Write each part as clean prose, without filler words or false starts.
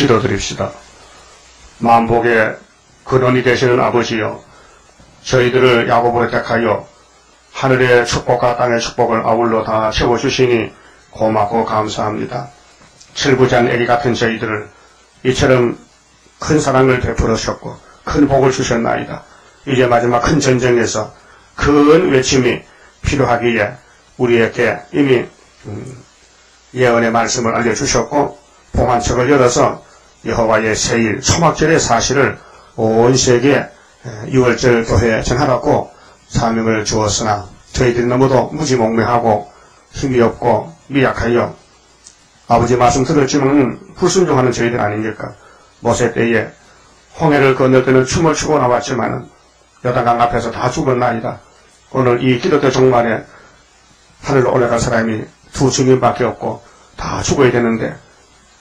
기도드립시다. 만복의 근원이 되시는 아버지여, 저희들을 야곱으로 택하여 하늘의 축복과 땅의 축복을 아울러 다 채워주시니 고맙고 감사합니다. 칠부잔 애기 같은 저희들을 이처럼 큰 사랑을 베풀으셨고 큰 복을 주셨나이다. 이제 마지막 큰 전쟁에서 큰 외침이 필요하기에 우리에게 이미 예언의 말씀을 알려주셨고 봉안책을 열어서 여호와의 세일 초막절의 사실을 온 세계에 6월절 교회에 전하라고 사명을 주었으나 저희들이 너무도 무지몽매하고 힘이 없고 미약하여 아버지 말씀 들었지만 불순종하는 저희들 아닙니까? 모세 때에 홍해를 건널 때는 춤을 추고 나왔지만 요단강 앞에서 다 죽었나이다. 오늘 이 기도대 종말에 하늘로 올라갈 사람이 두 증인밖에 없고 다 죽어야 되는데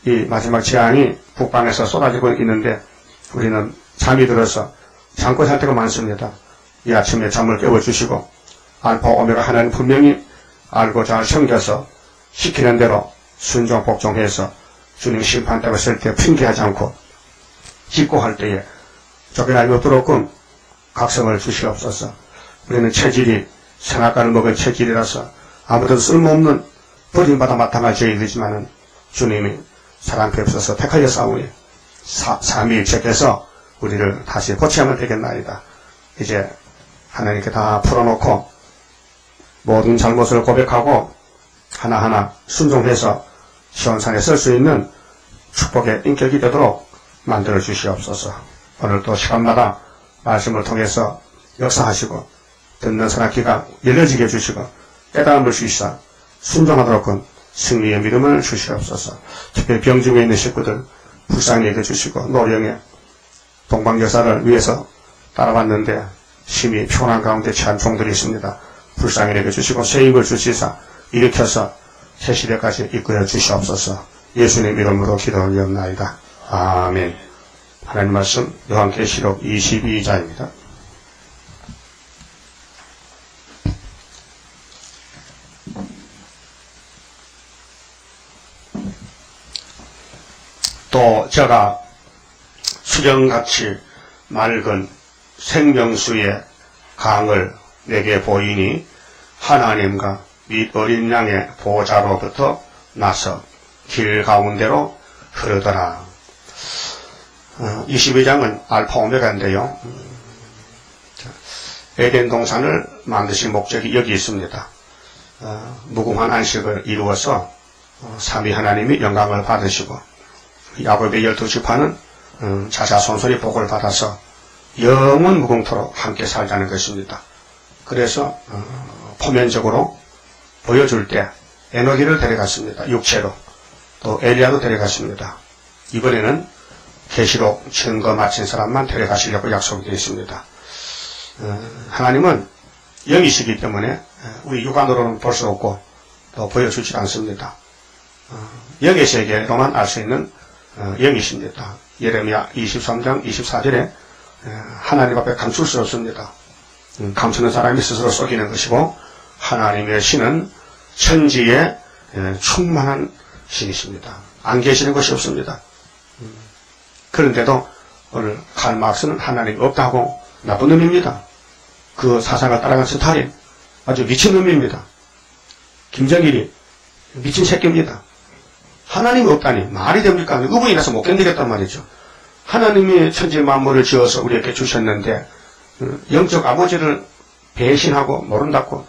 이 마지막 재앙이 북방에서 쏟아지고 있는데 우리는 잠이 들어서 잠꼬 살 때가 많습니다. 이 아침에 잠을 깨워주시고 알파 오메가 하나님 분명히 알고 잘 챙겨서 시키는 대로 순종 복종해서 주님 심판대가 쓸 때 핑계하지 않고 직고할 때에 쫓겨나지 못하도록 각성을 주시옵소서. 우리는 체질이 선악과를 먹은 체질이라서 아무도 쓸모없는 버림받아 마땅할 저희들이지만은 주님이 사랑 베풀어서 택하여 싸우니 삼위일체께서 우리를 다시 고치하면 되겠나이다. 이제 하나님께 다 풀어놓고 모든 잘못을 고백하고 하나하나 순종해서 시온산에 설 수 있는 축복의 인격이 되도록 만들어 주시옵소서. 오늘도 시간마다 말씀을 통해서 역사하시고 듣는 사람 귀가 열려지게 해주시고 깨달음을 주시사 순종하도록 승리의 믿음을 주시옵소서. 특별히 병중에 있는 식구들 불쌍히 여겨주시고 노령에 동방여사를 위해서 따라왔는데 심히 피곤한 가운데 처한 종들이 있습니다. 불쌍히 여겨주시고 새 힘을 주시사 일으켜서 새 시대까지 이끌어 주시옵소서. 예수님 이름으로 기도 올리옵나이다. 아멘. 하나님 말씀 요한계시록 22장입니다. 또 저가 수정같이 맑은 생명수의 강을 내게 보이니 하나님과 및 어린 양의 보좌로부터 나서 길 가운데로 흐르더라. 22장은 알파 오메가인데요. 에덴 동산을 만드신 목적이 여기 있습니다. 무궁한 안식을 이루어서 삼위 하나님이 영광을 받으시고 야곱의 12지파는 자자손손이 복을 받아서 영원 무궁토록 함께 살자는 것입니다. 그래서 포면적으로 보여줄 때 에노기를 데려갔습니다. 육체로. 또 엘리야도 데려갔습니다. 이번에는 계시록 증거 마친 사람만 데려가시려고 약속이 되어 있습니다. 하나님은 영이시기 때문에 우리 육안으로는 볼 수 없고 또 보여주지 않습니다. 영의 세계로만 알 수 있는 영이십니다. 예레미야 23장 24절에 하나님 앞에 감출 수 없습니다. 감추는 사람이 스스로 속이는 것이고 하나님의 신은 천지에 충만한 신이십니다. 안 계시는 것이 없습니다. 그런데도 오늘 칼 막스는 하나님이 없다고 나쁜 놈입니다. 그 사상을 따라간 스탈린 아주 미친 놈입니다. 김정일이 미친 새끼입니다. 하나님이 없다니 말이 됩니까? 의문이 나서 못 견디겠단 말이죠. 하나님이 천지 만물을 지어서 우리에게 주셨는데 영적 아버지를 배신하고 모른다고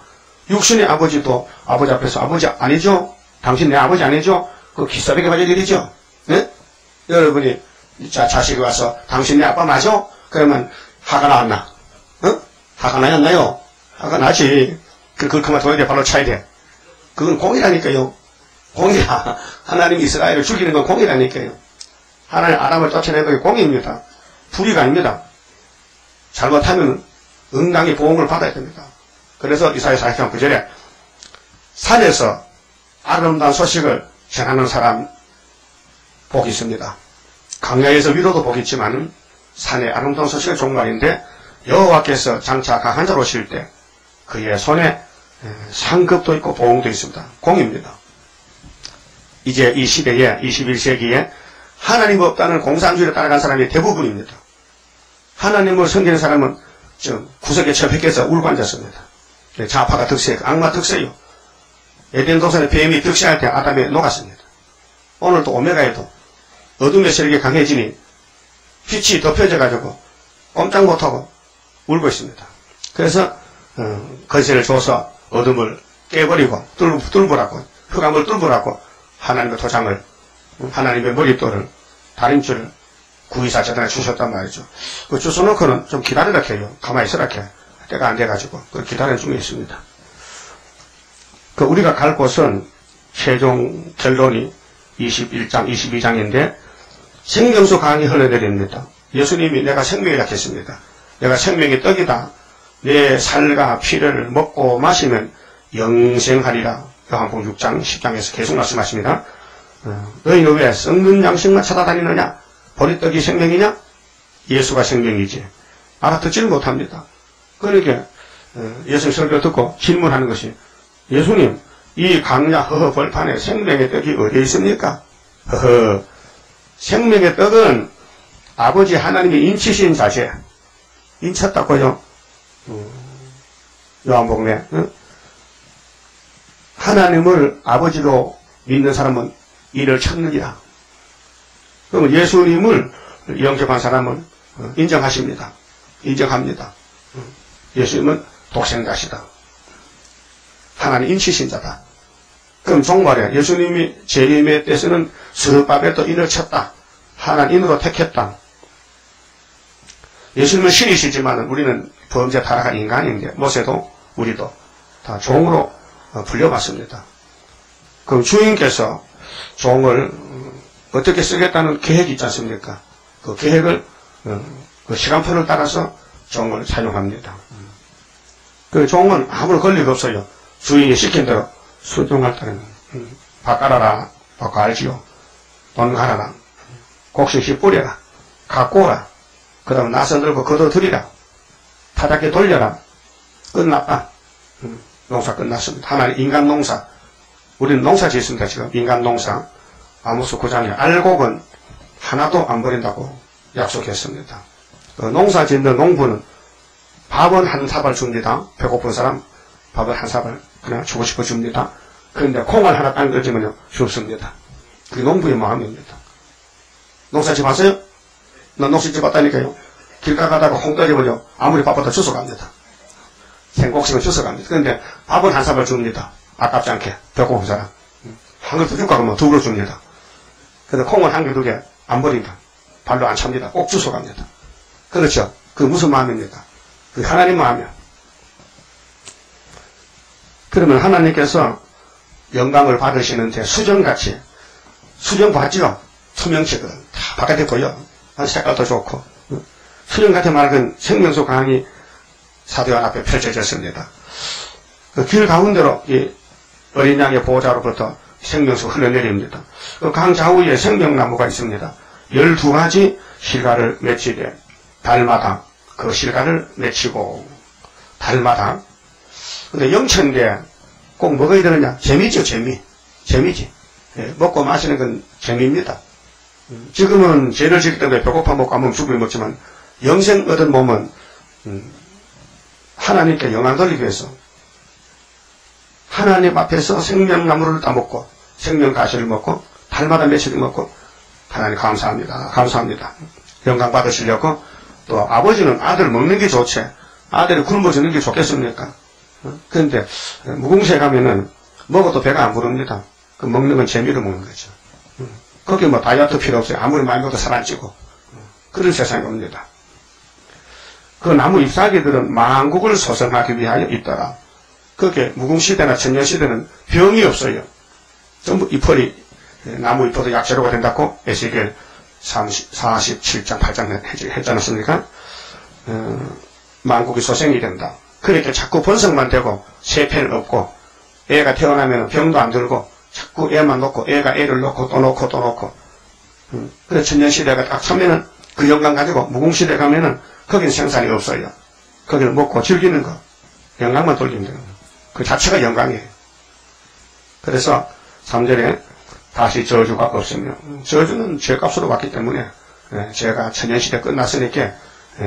육신의 아버지도 아버지 앞에서 아버지 아니죠? 당신 내 아버지 아니죠? 그 기싸르게 맞을 일이죠. 네? 여러분이 자식이 와서 당신 내 아빠 맞아? 그러면 화가 나왔나? 화가 나였나요? 화가 나지. 그만 도에게 발로 차야 돼. 그건 공이라니까요. 공이야. 하나님 이스라엘을 죽이는 건 공이라니까요. 하나님 아람을 쫓아내는 게 공입니다. 불의가 아닙니다. 잘못하면 응당히 보응을 받아야 됩니다. 그래서 이사야 40장 9절에 산에서 아름다운 소식을 전하는 사람 복이 있습니다. 강야에서 위로도 복이 있지만 산의 아름다운 소식의 종말인데 여호와께서 장차 강한 자로 오실 때 그의 손에 상급도 있고 보응도 있습니다. 공입니다. 이제 이 시대에 21세기에 하나님 없다는 공산주의를 따라간 사람이 대부분입니다. 하나님을 섬기는 사람은 구석에 처박혀서 울고 앉았습니다. 좌파가 득세고 악마 득세요. 에덴 동산에 뱀이 득세할 때 아담이 녹았습니다. 오늘도 오메가에도 어둠의 세력이 강해지니 빛이 덮여져가지고 꼼짝 못하고 울고 있습니다. 그래서 건세를 줘서 어둠을 깨버리고 뚫으라고 흑암을 뚫으라고 하나님의 도장을 하나님의 머릿돌을 다림줄을 구이사 재단에 주셨단 말이죠. 그 주워놓고는 좀 기다리라 해요. 가만히 있으라 해. 때가 안 돼가지고 그 기다리는 중에 있습니다. 그 우리가 갈 곳은 최종 결론이 21장, 22장인데 생명수 강이 흘러내립니다. 예수님이 내가 생명이라 했습니다. 내가 생명의 떡이다. 내 살과 피를 먹고 마시면 영생하리라. 요한복음 6장, 10장에서 계속 말씀하십니다. 너희는 왜 썩는 양식만 찾아다니느냐? 보리떡이 생명이냐? 예수가 생명이지. 알아듣지를 못합니다. 그러니까 예수님 설교 듣고 질문하는 것이 예수님, 이 강야 허허 벌판에 생명의 떡이 어디에 있습니까? 허허, 생명의 떡은 아버지 하나님이 인치신 자세. 인쳤다고요? 요한복음에 하나님을 아버지로 믿는 사람은 이를 찾느니라. 그러면 예수님을 영접한 사람은 인정하십니다. 인정합니다. 예수님은 독생자시다. 하나님 인치신 자다. 그럼 종말에 예수님이 재림의 때에서는 스룹바벨도 인을 쳤다. 하나님으로 택했다. 예수님은 신이시지만 우리는 범죄 타락한 인간인데 모세도 우리도 다 종으로 불려봤습니다. 그럼 주인께서 종을 어떻게 쓰겠다는 계획이 있지 않습니까? 그 계획을 그 시간표를 따라서 종을 사용합니다. 그 종은 아무런 권리가 없어요. 주인이 시킨 대로 순종할 때는 밥 깔아라, 밥 갈지요. 돈 갈아라, 곡식씨 뿌려라, 갖고 오라. 그 다음에 나서 들고 걷어들이라. 타닥게 돌려라. 끝났다. 농사 끝났습니다. 하나님 인간 농사. 우리는 농사 짓습니다. 지금 인간 농사. 아모스 9장에 알곡은 하나도 안 버린다고 약속했습니다. 농사 짓는 농부는 밥은 한 사발 줍니다. 배고픈 사람 밥을 한 사발 그냥 주고 싶어 줍니다. 그런데 콩을 하나 당겨주면요 줍습니다. 그게 농부의 마음입니다. 농사 짓봤어요? 난 농사 짓봤다니까요. 길 가다가 콩 떨어지면요 아무리 바빠도 주워갑니다. 생곡식은 주워갑니다. 그런데 밥은 한 사발 줍니다. 아깝지 않게 배고픈 사람 한 그릇 줄까 그러면 두 그릇 줍니다. 근데 콩은 한 개 두 개 안 버린다. 발로 안 찹니다. 꼭 주워갑니다. 그렇죠? 그 무슨 마음입니까? 그 하나님 마음이야. 그러면 하나님께서 영광을 받으시는데 수정같이 수정 봤죠? 투명치거든. 다 바깥에 보여. 색깔도 좋고 수정같이 맑은 생명수 강이 사도관 앞에 펼쳐졌습니다. 그 길 가운데로 이 어린 양의 보호자로부터 생명수 흘러내립니다. 그 강 좌우에 생명나무가 있습니다. 12가지 실과를 맺히되 달마다 그 실과를 맺히고 달마다 근데 영천인데 꼭 먹어야 되느냐? 재미죠. 재미지. 예, 먹고 마시는 건 재미입니다. 지금은 죄를 지기 때문에 배고파 먹고 안 먹으면 죽을 먹지만 영생 얻은 몸은 하나님께 영광 돌리기 위해서 하나님 앞에서 생명나무를 따먹고 생명가시를 먹고 달마다 며칠 먹고 하나님 감사합니다. 영광 받으시려고 또 아버지는 아들 먹는 게 좋지 아들이 굶어주는 게 좋겠습니까? 그런데 무궁시에 가면은 먹어도 배가 안 부릅니다. 그 먹는 건 재미로 먹는 거죠. 거기 뭐 다이어트 필요 없어요. 아무리 많이 먹어도 살 안 찌고 그런 세상이 옵니다. 그 나무 잎사귀들은 만국을 소생하기 위하여 있더라. 그게 무궁시대나 천년시대는 병이 없어요. 전부 잎털이 나무 잎도 약재료가 된다고 에스겔 47장 8장 했지 않았습니까? 만국이 소생이 된다. 그렇게 자꾸 번성만 되고 세패는 없고 애가 태어나면 병도 안 들고 자꾸 애만 놓고 애가 애를 놓고 또 놓고 그래서 천년시대가 딱 차면은 그 영광 가지고 무궁시대 가면은 거기는 생산이 없어요. 거기는 먹고 즐기는 거 영광만 돌리면 되는 거. 그 자체가 영광이에요. 그래서 3절에 다시 저주가 없으며, 저주는 죄값으로 왔기 때문에 죄가 천년시대 끝났으니까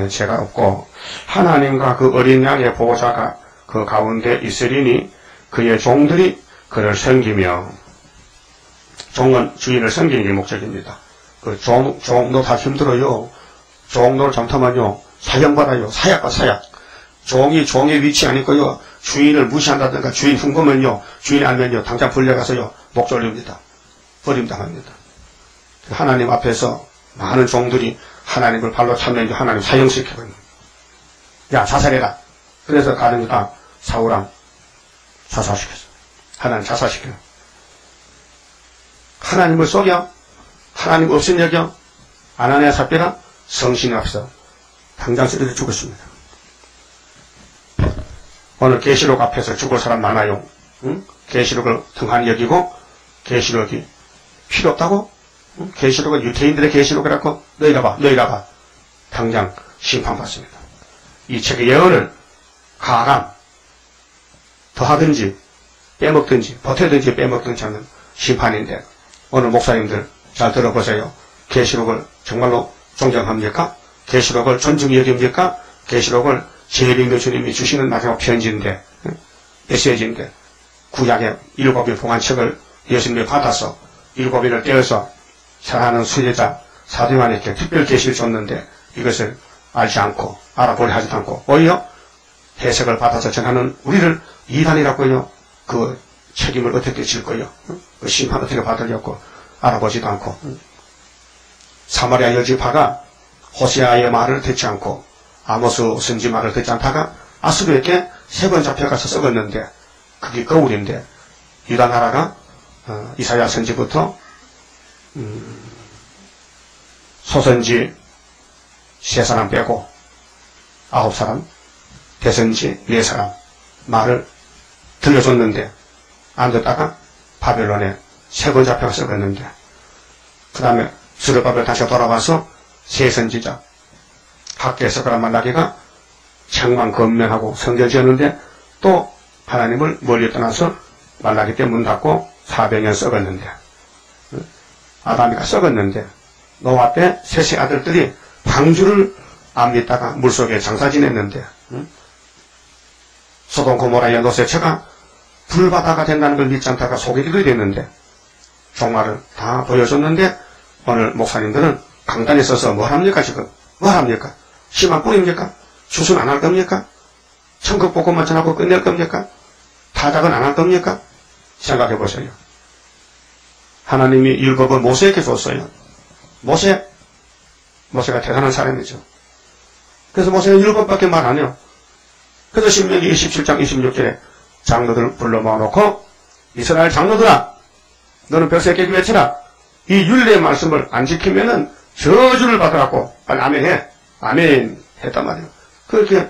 죄가 없고, 하나님과 그 어린 양의 보호자가 그 가운데 있으리니 그의 종들이 그를 섬기며, 종은 주인을 섬기는 게 목적입니다. 그 종도 다 힘들어요. 종도를 잘못하면요 사형받아요. 사약과 사약. 종이 종의 위치 안 있고요, 주인을 무시한다든가 주인 흉보면요, 주인이 알면요 당장 불려가서요 목 졸립니다. 버림당합니다. 하나님 앞에서 많은 종들이 하나님을 발로 차면 하나님 사형시키거든요. 야, 자살해라. 그래서 가룟유다 사울왕 자살시켰어요. 하나님 자살시켜요. 하나님을 속여, 하나님 없인 여겨, 아나니아 삽비라 성신이 앞서 당장 쓰러져 죽었습니다. 오늘 계시록 앞에서 죽을 사람 많아요. 응? 계시록을 등한히 여기고 계시록이 필요 없다고? 응? 계시록은 유태인들의 계시록이라고? 너희가 봐. 당장 심판받습니다. 이 책의 예언을 가감 더하든지 빼먹든지 버텨든지 빼먹든지 하는 심판인데, 오늘 목사님들 잘 들어보세요. 계시록을 정말로 존경합니까? 계시록을 존중히 여깁니까? 계시록을 재림의 주님이 주시는 마지막 편지인데, 메시지인데, 구약의 7일 봉안책을 예수님이 받아서 7일을 떼어서 사랑하는 수제자 사도 요한에게 특별 계시를 줬는데, 이것을 알지 않고 알아보려 하지도 않고 오히려 해석을 받아서 전하는 우리를 이단이라고요. 그 책임을 어떻게 질 거요? 그 심판 어떻게 받으려고 알아보지도 않고, 사마리아 여지파가 호세아의 말을 듣지 않고 아모스 선지 말을 듣지 않다가 아수르에게 3번 잡혀가서 썩었는데, 그게 거울인데, 유다 나라가 이사야 선지부터 소선지 3사람 빼고 9사람, 대선지 4사람 말을 들려줬는데 안 듣다가 바벨론에 3번 잡혀가 썩었는데, 그 다음에 스룹바벨 다시 돌아와서 새 선지자 학계에서그란 말라기가 청만 건면하고 성전 지었는데, 또 하나님을 멀리 떠나서 말라기 때 문 닫고 400년 썩었는데, 아담이가 썩었는데 노아 때 셋의 아들들이 방주를 안 믿다가 물속에 장사 지냈는데, 소돔 고모라의 노세처가 불바다가 된다는 걸 믿지 않다가 소개기도 됐는데, 종말을 다 보여줬는데, 오늘 목사님들은 강단에 서서 뭘 합니까? 지금 뭘 합니까? 희망 뿌립니까? 추순 안 할 겁니까? 천국 복음만 전하고 끝낼 겁니까? 타작은 안 할 겁니까? 생각해 보세요. 하나님이 율법을 모세에게 줬어요. 모세가 대단한 사람이죠. 그래서 모세는 율법밖에 말 안 해요. 그래서 신명기 27장 26절에 장로들 불러 모아놓고, 이스라엘 장로들아, 너는 백성에게 외치라. 이 율례의 말씀을 안 지키면은 저주를 받으라고. 빨리 아멘 해. 아멘 했단 말이에요. 그렇게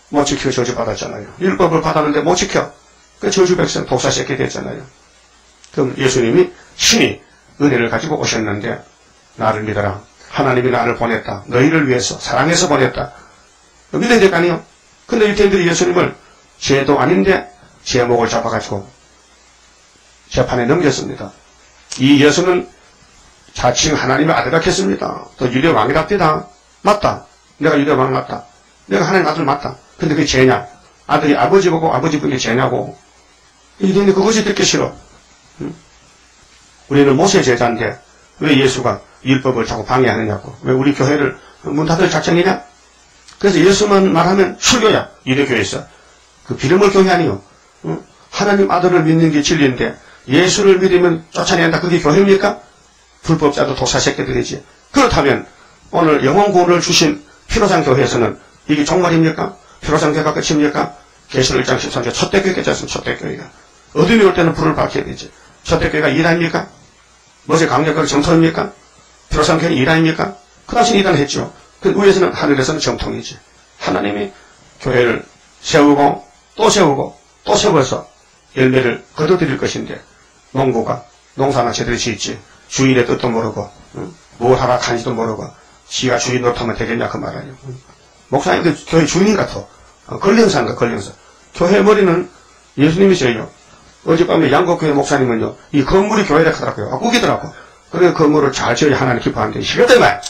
못 지키고 저주 받았잖아요. 율법을 받았는데 못 지켜. 그 저주 백성 독사시키게 됐잖아요. 그럼 예수님이 신이 은혜를 가지고 오셨는데, 나를 믿어라. 하나님이 나를 보냈다. 너희를 위해서 사랑해서 보냈다. 믿어야 될 거 아니에요? 근데 유태인들이 예수님을 죄도 아닌데 제목을 잡아가지고 재판에 넘겼습니다. 이 예수는 자칭 하나님의 아들이라 했습니다. 또 유대 왕이랍니다. 맞다. 내가 유대 왕 맞다. 내가 하나님 아들 맞다. 근데 그게 죄냐? 아들이 아버지 보고 아버지 보는 게 죄냐고. 유대인이 그것이 듣기 싫어. 우리는 모세 제자인데 왜 예수가 율법을 자꾸 방해하느냐고. 왜 우리 교회를 문 닫을 작정이냐? 그래서 예수만 말하면 출교야. 유대교회에서. 그 비름을 교회 아니요. 하나님 아들을 믿는 게 진리인데 예수를 믿으면 쫓아낸다. 그게 교회입니까? 불법자도 독사새끼들이지. 그렇다면 오늘 영혼구원을 주신 피로상 교회에서는 이게 종말입니까? 피로상 교회가 끝입니까? 계시록 1장 13절 초대교회가 있잖습니다. 초대교회가. 어둠이 올 때는 불을 밝혀야 되지. 초대교회가 이단입니까? 모세 강력한 정통입니까? 피로상 교회는 이단입니까? 그 당시는 이단을 했죠. 그 위에서는 하늘에서는 정통이지. 하나님이 교회를 세우고 또 세우고 또 세워서 열매를 거둬들일 것인데, 농부가 농사나 제대로 짓지 주인의 뜻도 모르고 뭘 하라 하는지도 모르고 지가 주인 노릇하면 되겠냐 그 말이에요. 목사님들 교회 주인 같아. 걸령사인가 걸령사. 교회 머리는 예수님이세요. 어젯밤에 양곡교회 목사님은요, 이 건물이 교회라 하더라고요. 꾸기더라고. 그래, 건물을 잘 지어야 하나님 기뻐하는데, 시겠다, 말.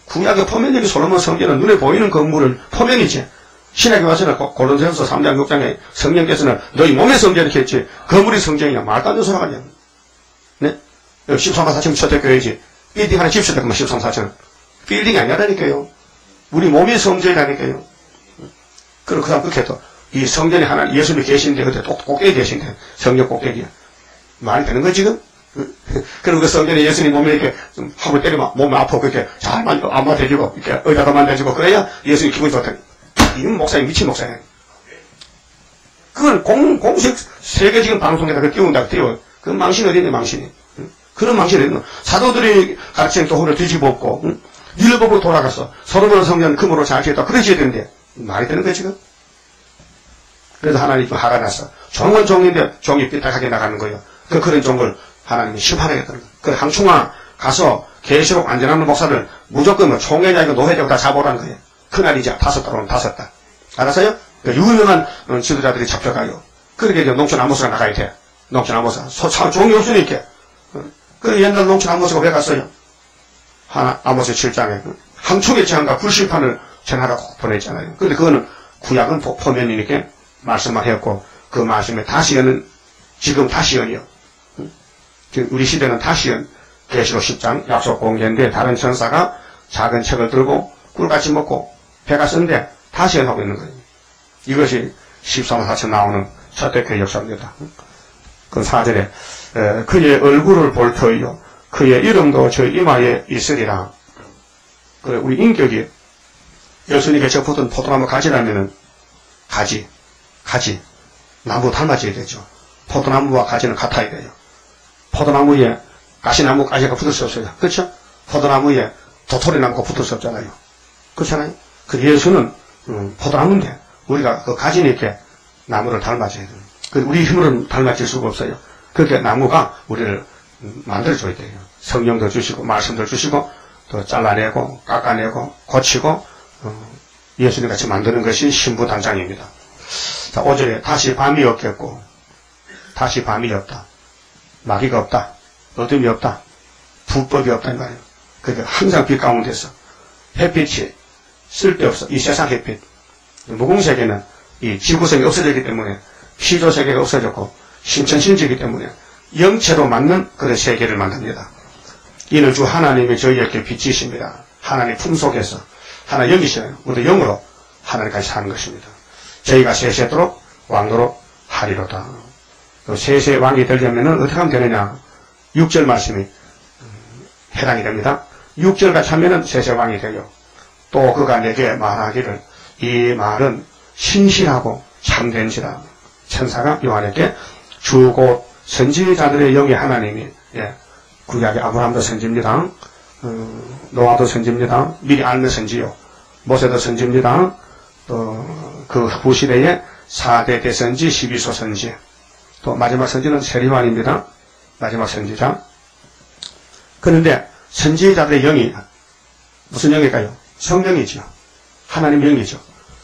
구약의 포면적인 솔로몬 성전은 눈에 보이는 건물은 포면이지. 신약에 와서는 고린도전서 3장 6장에 성령께서는 너희 몸의 성전 이렇게 했지, 건물이 성전이냐, 말도 안 되는 소리 하냐. 네? 13만 4천 초대교회지. 빌딩 하나 집수될 거면 13만 4천. 빌딩이 아니라니까요. 우리 몸이 성전이라니까요. 그리고 그 다음 그렇게 또, 이 성전에 하나, 예수님이 계신데, 그때 꼭대기 계신데, 성전 꼭대기야. 말이 되는 거야, 지금? 그리고 그 성전에 예수님 몸에 이렇게 좀 합을 때리면 몸이 아프고, 그렇게 잘 안마 대주고, 이렇게 의자도 만들어주고, 그래야 예수님 기분이 좋다. 이건 목사님, 미친 목사님. 그걸 공식 세계 지금 방송에다가 띄운다고 띄워. 그 망신 어디 있네, 망신이. 그런 망신이 어디 있노. 사도들이 가르치는 교훈을 뒤집어 엎고, 율법으로 돌아갔어. 솔로몬 성전 금으로 잘 지었다. 그러셔야 되는데, 말이 되는 거야, 지금? 그래서 하나님이 화가 났어. 종은 종인데 종이 삐딱하게 나가는 거예요. 그런 종을 하나님이 심판하겠다는 거예요. 그 항충아 가서 계시록 안전하는 목사를 무조건 총회냐 이거 노회자고 다 잡아오라는 거예요. 그날이자 5달 오면 5달. 알았어요? 유명한 지도자들이 잡혀가요. 그러게 이제 농촌 안보사가 나가야 돼. 농촌 안보사. 종이 없으니까. 그 옛날 농촌 안보사가 왜 갔어요? 아모스 7장에 항충의 재앙과 불심판을 전하라고 보냈잖아요. 근데 그거는 구약은 포면이니까 말씀만 했고, 그 말씀에 다시언은 지금 다시언이요. 우리 시대는 다시언, 계시록 10장 약속 공개인데 다른 천사가 작은 책을 들고 꿀같이 먹고 배가 쓴데 다시언하고 있는 거예요. 이것이 13만 4천 나오는 첫대교회 역사입니다. 그 4절에 그의 얼굴을 볼 터이요 그의 이름도 저 이마에 있으리라. 그래, 우리 인격이 예수님께 접어든 포도나무 가지라면은 가지, 나무 닮아져야 되죠. 포도나무와 가지는 같아야 돼요. 포도나무에 가시나무 가지가 붙을 수 없어요. 그렇죠? 포도나무에 도토리나무가 붙을 수 없잖아요. 그렇잖아요? 그 예수는 포도나무인데 우리가 그 가지는 이렇게 나무를 닮아져야 돼요. 우리 힘으로는 닮아질 수가 없어요. 그렇게 나무가 우리를 만들어줘야 돼요. 성령도 주시고 말씀도 주시고 또 잘라내고 깎아내고 고치고 예수님 같이 만드는 것이 신부단장입니다. 자, 5절에 다시 밤이 없겠고, 다시 밤이 없다. 마귀가 없다. 어둠이 없다. 불법이 없다. 이 말이에요. 그러니까 항상 빛 가운데서 햇빛이 쓸데없어. 이 세상 햇빛. 무공세계는 이 지구성이 없어졌기 때문에 피조세계가 없어졌고, 신천신지이기 때문에 영체로 맞는 그런 세계를 만듭니다. 이는 주 하나님이 저희에게 빛이십니다. 하나님 품속에서. 하나 영이시잖아요. 우리도 영으로 하나님까지 사는 것입니다. 저희가 세세토록 왕노로 하리로다. 세세 왕이 되려면 어떻게 하면 되느냐. 6절 말씀이 해당이 됩니다. 6절같이 하면은 세세 왕이 돼요. 또 그가 내게 말하기를 이 말은 신실하고 참된지라. 천사가 요한에게 주 곧 선지자들의 영의 하나님이 구약의 아브라함도 선지입니다. 노아도 선지입니다. 미리 알면 선지요. 모세도 선지입니다. 또 그 후시대의 4대 대선지 12소 선지. 또 마지막 선지는 세리반입니다. 마지막 선지자. 그런데 선지자들의 영이 무슨 영일까요? 성령이죠. 하나님 영이죠.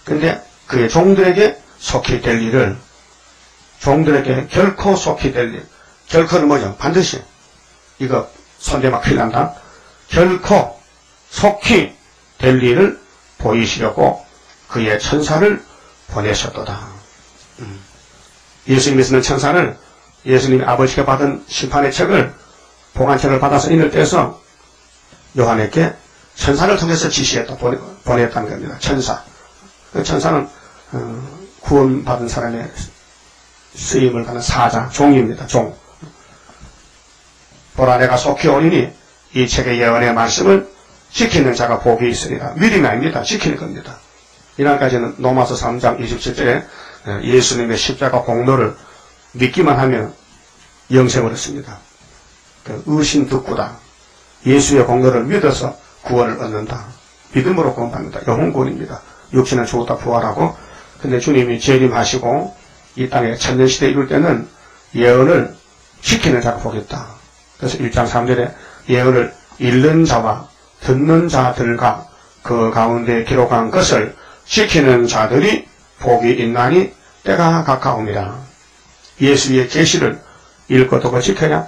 그런데 그의 종들에게 속히 될 일을 종들에게 결코 속히 될 일. 결코는 뭐죠? 반드시 이거 손대면 큰일 난다. 결코 속히 될 일을 보이시려고 그의 천사를 보내셨도다. 예수님께서는 천사를 예수님이 아버지가 받은 심판의 책을 보관책을 받아서 인을 떼서 요한에게 천사를 통해서 지시했다. 보냈다는 겁니다. 천사. 그 천사는 구원받은 사람의 쓰임을 받는 사자, 종입니다. 종. 보라 내가 속히 오리니 이 책의 예언의 말씀을 지키는 자가 복이 있으리라. 미리는 아닙니다. 지키는 겁니다. 이날까지는 로마서 3장 27절에 예수님의 십자가 공로를 믿기만 하면 영생을 얻습니다. 의심 듣고다. 예수의 공로를 믿어서 구원을 얻는다. 믿음으로 구원받는다. 영혼구원입니다. 육신은 죽었다 부활하고, 근데 주님이 재림하시고 이 땅에 천년시대 이룰 때는 예언을 지키는 자가 복이 있다. 그래서 1장 3절에 예언을 읽는 자와 듣는 자들과 그 가운데 기록한 것을 지키는 자들이 복이 있나니 때가 가까웁니다. 예수의 계시를 읽고 지켜야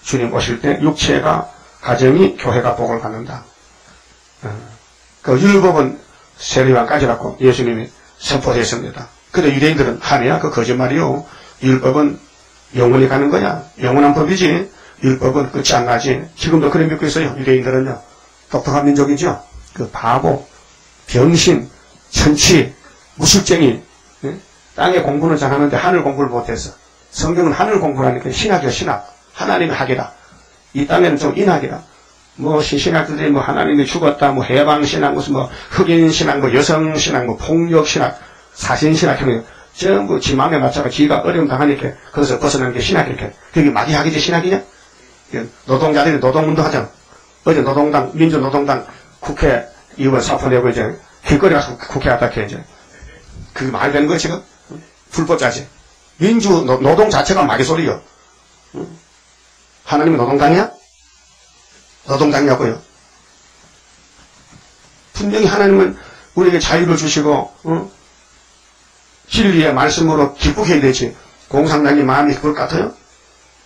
주님 오실 때 육체가, 가정이, 교회가 복을 받는다. 그 율법은 세례요한까지라고 예수님이 선포했습니다. 근데 유대인들은 하네야 그 거짓말이요. 율법은 영원히 가는 거야. 영원한 법이지. 율법은 끝이 안 나지. 지금도 그래 믿고 있어요. 유대인들은요. 똑똑한 민족이죠. 그 바보, 병신, 천치, 무식쟁이. 땅에 공부는 잘하는데 하늘 공부를 못해서. 성경은 하늘 공부라니까 신학이야, 신학. 하나님의 학이다. 이 땅에는 좀 인학이다. 뭐 신학들이 뭐 하나님이 죽었다, 뭐 해방신학, 무슨 뭐 흑인신학, 뭐 여성신학, 뭐 폭력신학, 사신신학 하는 전부 지 마음에 맞춰가 지가 어려움 당하니까 그것을 벗어나는 게 신학이니까. 그게 마귀학이지 신학이냐? 노동자들이 노동운동하잖아. 어제 노동당, 민주노동당 국회의원 사표 내고 이제 길거리 가서 국회 아닥해 이제. 그게 말이 되는 거야 지금? 불법자지. 노동 자체가 마귀 소리요. 하나님은 노동당이야? 노동당이냐고요. 분명히 하나님은 우리에게 자유를 주시고 진리의 말씀으로 기쁘게 해야 되지. 공산당이 마음이 기쁠 것 같아요?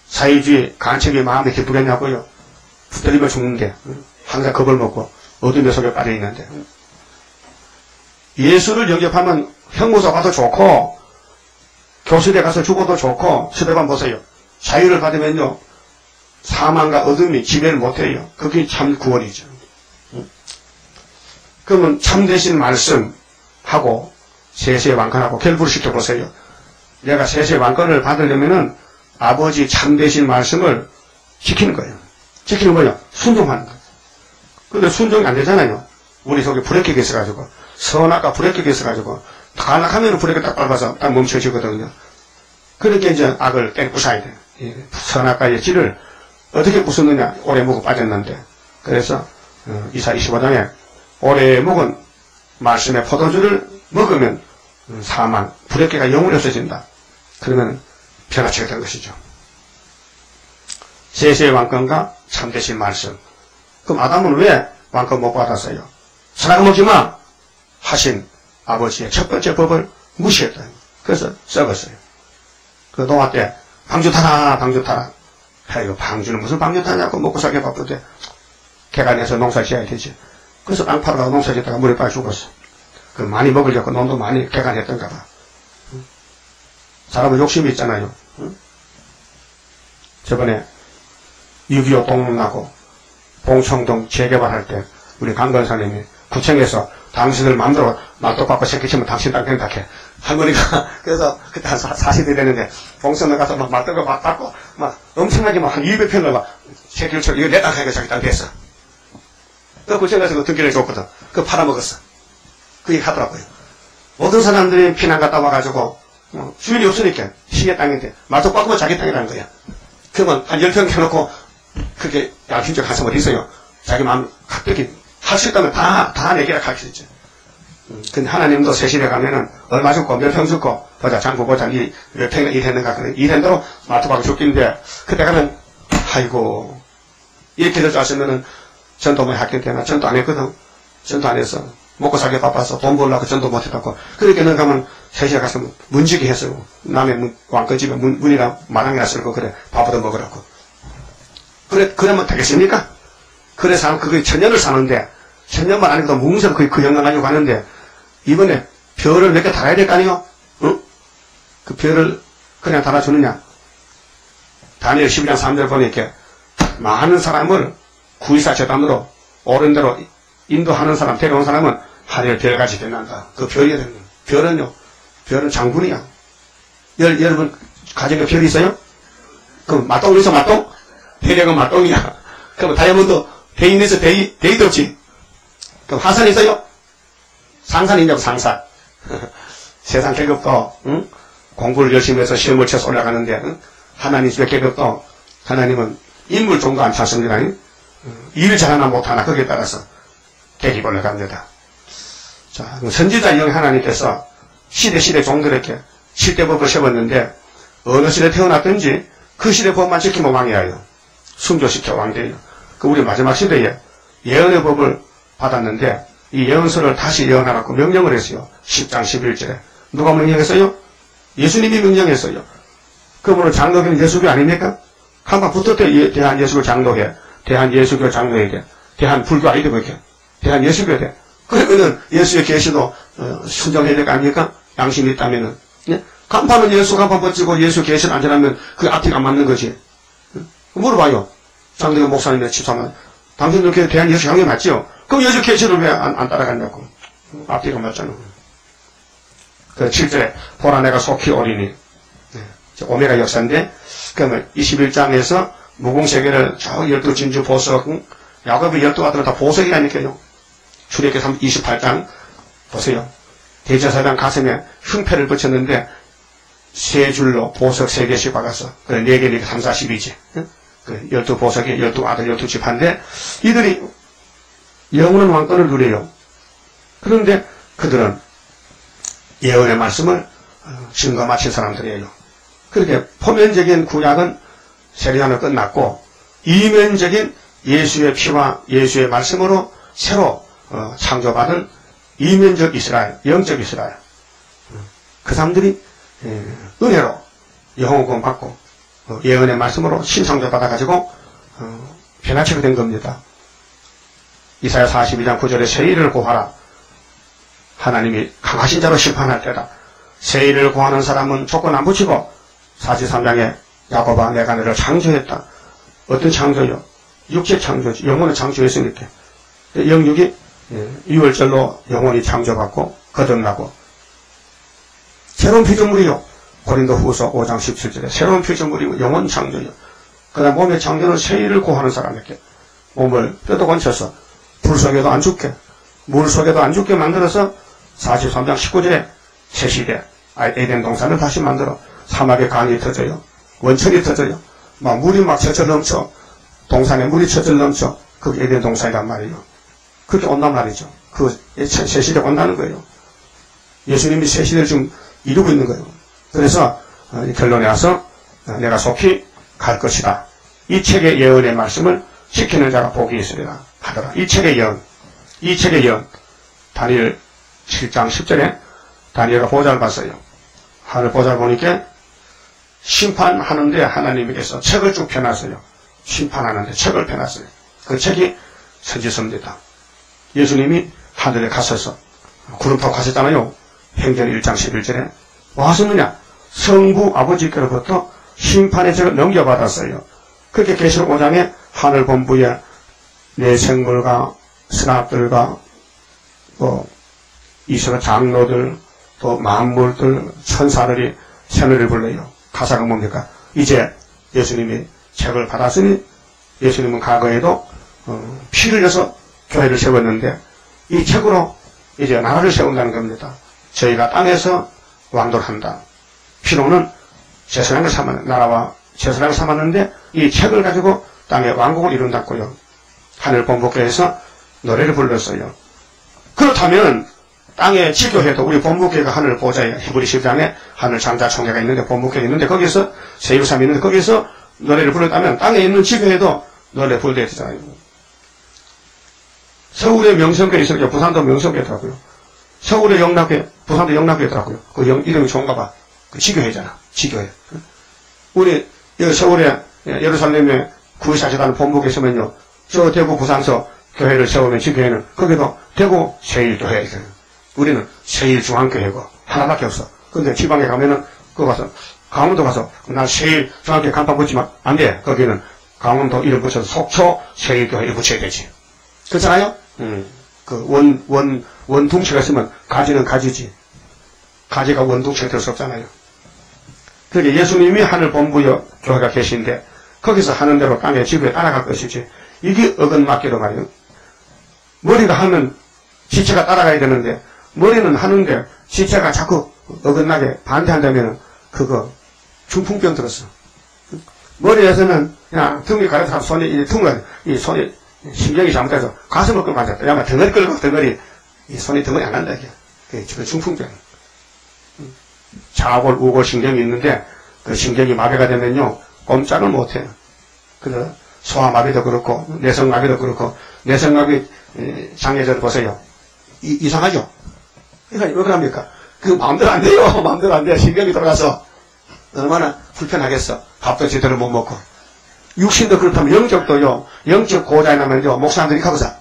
사회주의, 간첩이 마음이 기쁘겠냐고요. 붙들리면 죽는데 항상 겁을 먹고 어둠의 속에 빠져 있는데. 예수를 영접하면 형무소 가도 좋고 교실에 가서 죽어도 좋고. 시대만 보세요. 자유를 받으면요 사망과 어둠이 지배를 못해요. 그게 참 구원이죠. 그러면 참되신 말씀하고 세세 왕권하고 결부를 시켜보세요. 내가 세세 왕권을 받으려면은 아버지 참되신 말씀을 지키는 거예요. 지키는 거예요. 순종하는 거예요. 근데 순종이 안 되잖아요. 우리 속에 브레이크가 있어가지고 선악과 브레이크가 있어가지고 타락하면 브레이크 딱 밟아서 딱 멈춰지거든요. 그렇게 이제 악을 깨부숴야 돼요. 선악과의 질을 어떻게 부수느냐. 오래 묵어 빠졌는데. 그래서 이사 25장에 오래 묵은 말씀의 포도주를 먹으면 사망, 불의가 영원히 없어진다. 그러면 변화체가 된 것이죠. 세세의 왕권과 참되신 말씀. 그럼 아담은 왜 왕권 못 받았어요? 사랑 먹지 마! 하신 아버지의 첫 번째 법을 무시했다. 그래서 썩었어요. 그 노아 때 방주 타라, 방주 타라. 이거 방주는 무슨 방주 타냐고 먹고 살기 바쁜데 개간해서 농사 지어야 되지. 그래서 땅 팔아가고 농사 짓다가 물에 빠져 죽었어. 그 많이 먹으려고 논도 많이 개간했던가 봐. 사람은 욕심이 있잖아요. 저번에 6.25 동문하고 봉청동 재개발할 때 우리 강건사님이 구청에서 당신들 마음대로 말도 받고 새끼치면 당신 땅 된다 해. 할머니가 그래서 그때 한 40대 됐는데 봉천에 가서 막 말도 받고 막 엄청나게 막 한 200평을 막 새끼를 쳐 이거 내 땅 하니까 자기 땅 됐어. 그 구청에서 그 등기를 줬거든. 그거 팔아먹었어. 그 얘기 하더라고요. 모든 사람들이 피난 갔다 와가지고 주인이 없으니까 시의 땅인데 말도 받고 자기 땅이라는 거야. 그러면 한 10평 해놓고 그렇게 양심적 가슴 어디 있어요. 자기 마음 갑자기 할 수 있다면 다 내기라 가르쳐줬죠. 근데 하나님도 세실에 가면은 얼마 줬고 몇 평 줬고 보자 장부 보자 몇 평이나 일했는가 그래. 일한 대로 말투하고 죽긴데 그때 가면 아이고 이렇게 될줄 알았으면은 전도만 학교 때나 전도 안 했거든. 전도 안 했어. 먹고 살기 바빠서 돈 벌려고 전도 못 했다고. 그렇게 는 가면 세실에 가서 문지기 했어요. 남의 왕건집에 문이나 마당이나 쓸고 그래 밥부터 먹으라고. 그러면 되겠습니까? 그래서 그게 천년을 사는데 천년만 아니고도 뭉쳐서 그 영광 가지고 가는데 이번에 별을 몇 개 달아야 될 거 아니에요? 응? 그 별을 그냥 달아주느냐? 다니엘 12장 3절 보니까 많은 사람을 구이사 재단으로 옳은 대로 인도하는 사람, 데려온 사람은 하늘 별같이 빛난다. 그 별이 되는 거예요. 별은 장군이야. 여러분 가정에 별이 있어요? 그럼 맞동이 있어, 맞동? 대략은 맞동이야. 그럼 다이아몬드 대인 있어, 대이도 없지. 그럼 하산 있어요? 상산 있냐고, 상산. 세상 계급도, 응? 공부를 열심히 해서 시험을 쳐서 올라가는데, 응? 하나님 집의 계급도, 하나님은 인물 정도 안 찾습니다. 응? 일을 잘하나 못하나, 거기에 따라서 계급이 올라갑니다. 자, 선지자 영 하나님께서 시대 종들에게 실대법을 세웠는데, 어느 시대에 태어났든지 그 시대 법만 지키면 왕이에요. 순교시켜 왕돼요. 그 우리 마지막 시대에 예언의 법을 받았는데 이 예언서를 다시 예언하라고 명령을 했어요. 10장 11절에. 누가 명령했어요? 예수님이 명령했어요. 그러면 장로교는 예수교 아닙니까? 한번 붙었대. 대한예수교 장로회, 대한예수교 장로회대, 대한불교 아이들 이렇게 대한예수교대. 그러면은 예수의 계시도 순종해야 될 거 아닙니까? 양심이 있다면은. 예? 간판은 예수 간판 번지고 예수 계시를 안 전하면 그 앞뒤가 안 맞는 거지. 물어봐요. 장로교 목사님들 집사만. 당신들 그 대한예수 장로회 맞지요? 그럼 예수 계시를 왜 안 따라갔냐고. 앞뒤가 맞잖아. 그 7절에 보라 내가 속히 오리니. 오메가 역사인데, 그러면 21장에서 무공세계를 저 12진주 보석, 야곱의 12아들은 다 보석이라니까요. 출애굽기 28장 보세요. 대제사장 가슴에 흉패를 붙였는데 세 줄로 보석 3개씩 박았어. 그래 4개니까 3, 4, 10이지. 그 12보석이 12아들 12지파인데 이들이 영원한 왕권을 누려요. 그런데 그들은 예언의 말씀을 증거 마친 사람들이에요. 그렇게 포면적인 구약은 세례요한은 끝났고 이면적인 예수의 피와 예수의 말씀으로 새로 창조받은 이면적 이스라엘, 영적 이스라엘. 그 사람들이 은혜로 영혼 구원 받고 예언의 말씀으로 신창조 받아가지고 변화체가 된 겁니다. 이사야 42장 9절에 세일을 구하라. 하나님이 강하신 자로 심판할 때다. 세일을 구하는 사람은 조건 안 붙이고 43장에 야곱아 내가 너를 창조했다. 어떤 창조요? 육체 창조지. 영혼을 창조했으니까. 영육이 6월절로 영혼이 창조받고 거듭나고 새로운 피조물이요. 고린도 후서 5장 17절에 새로운 피조물이고 영혼 창조요. 그 다음 몸의 창조는 세일을 구하는 사람에게 몸을 뼈도 건쳐서 불 속에도 안 죽게 물 속에도 안 죽게 만들어서 43장 19절에 새 시대 에덴 동산을 다시 만들어 사막에 강이 터져요. 원천이 터져요. 막 물이 막 철철 넘쳐 동산에 물이 철철 넘쳐 그게 에덴 동산이란 말이에요. 그렇게 온단 말이죠. 그 새 시대 온다는 거예요. 예수님이 새 시대를 지금 이루고 있는 거예요. 그래서 결론에 와서 내가 속히 갈 것이다. 이 책의 예언의 말씀을 지키는 자가 복이 있으리라 하더라. 이 책의 예언 다니엘 7장 10절에 다니엘가 보좌를 봤어요. 하늘 보좌를 보니까 심판하는데 하나님께서 책을 쭉 펴놨어요. 심판하는데 책을 펴놨어요. 그 책이 선지서입니다. 예수님이 하늘에 가셔서 구름 타고 가셨잖아요. 행전 1장 11절에 뭐 하셨느냐? 성부 아버지께로부터 심판의 책을 넘겨받았어요. 그렇게 계시록 5장에 하늘 본부에 내 생물과 스랍들과 또 이스라엘 장로들 또 만물들 천사들이 새노래를 불러요. 가사가 뭡니까? 이제 예수님이 책을 받았으니 예수님은 과거에도 피를 흘려서 교회를 세웠는데 이 책으로 이제 나라를 세운다는 겁니다. 저희가 땅에서 왕도를 한다. 피로는 제사장을 삼았는데 나라와 제사장을 삼았는데 이 책을 가지고 땅에 왕국을 이룬다고요. 하늘 본부교회에서 노래를 불렀어요. 그렇다면 땅의 지교회도 우리 본부교회가 하늘 보좌에 히브리 10장에 하늘 장자 총회가 있는데 본부교회가 있는데 거기서 세율삼이 있는데 거기서 노래를 불렀다면 땅에 있는 지교회도 노래 불러야 되잖아요. 서울에 명성교회 있으니까 부산도 명성교회더라고요. 서울에 영락교회, 부산도 영락교회더라고요. 그 이름이 좋은가 봐. 그 지교회잖아. 지교회. 우리 여기 서울에 예루살렘에 구의사시다는 본부에 있으면요. 저 대구 부산서 교회를 세우면 지교회는 거기도 대구 세일교회 있어요. 우리는 세일중앙교회고 하나밖에 없어. 근데 지방에 가면은 그거 가서 강원도 가서 난 세일중앙교회 간판 붙이면 안 돼. 거기는 강원도 이름 붙여서 속초 세일교회 붙여야 되지. 그렇잖아요? 그 원둥치가 있으면 가지는 가지지. 가지가 원둥치가 될 수 없잖아요. 그러니까 예수님이 하늘 본부에 교회가 계신데 거기서 하는 대로 땅에 지구에 따라갈 것이지. 이게 어긋맞기로 말이에요. 머리가 하면 지체가 따라가야 되는데 머리는 하는데 지체가 자꾸 어긋나게 반대한다면 그거 중풍병 들었어. 머리에서는 그냥 등이 가려서 손이 이 손이 신경이 잘못해서 가슴을 끌고 앉았다. 야마 덩어리 끌고 덩어리 이 손이 덩어리 안 간다 이게. 그게 중풍병. 좌골 우골 신경이 있는데 그 신경이 마비가 되면요 꼼짝을 못해요. 그래서 소아마비도 그렇고 내성마비도 그렇고 내성마비 장애자들 보세요. 이상하죠? 그러니까 왜 그럽니까? 그 마음대로 안 돼요. 마음대로 안 돼요. 신경이 돌아가서 얼마나 불편하겠어. 밥도 제대로 못 먹고. 육신도 그렇다면 영적도요. 영적 고장이 나면요. 목사님들이 가보자.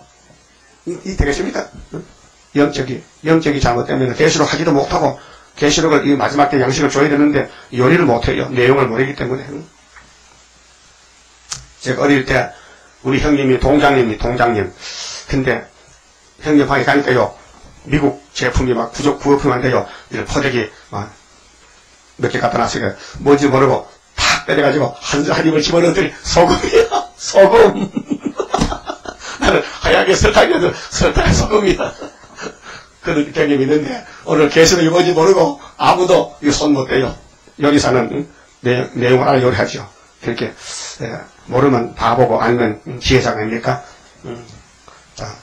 이 되겠습니까? 영적이 잘못되면 계시록 하지도 못하고 계시록을 이 마지막 때 양식을 줘야 되는데 요리를 못해요. 내용을 모르기 때문에. 제가 어릴 때 우리 형님이 동장님. 근데 형님 방에 가니까요. 미국 제품이 막 구호품한데요. 포대기 막 몇 개 갖다 놨으니까 뭔지 모르고 탁 때려가지고 한 입을 집어넣었더니 소금이야. 소금. 나는 하얗게 설탕이어도 설탕 소금이야. 그런 경험이 있는데 오늘 계시록이 뭔지 모르고 아무도 손 못 대요. 요리사는 내용을 알아 요리하죠. 그렇게 모르면 바보고 아니면 지혜자가 아닙니까? 자,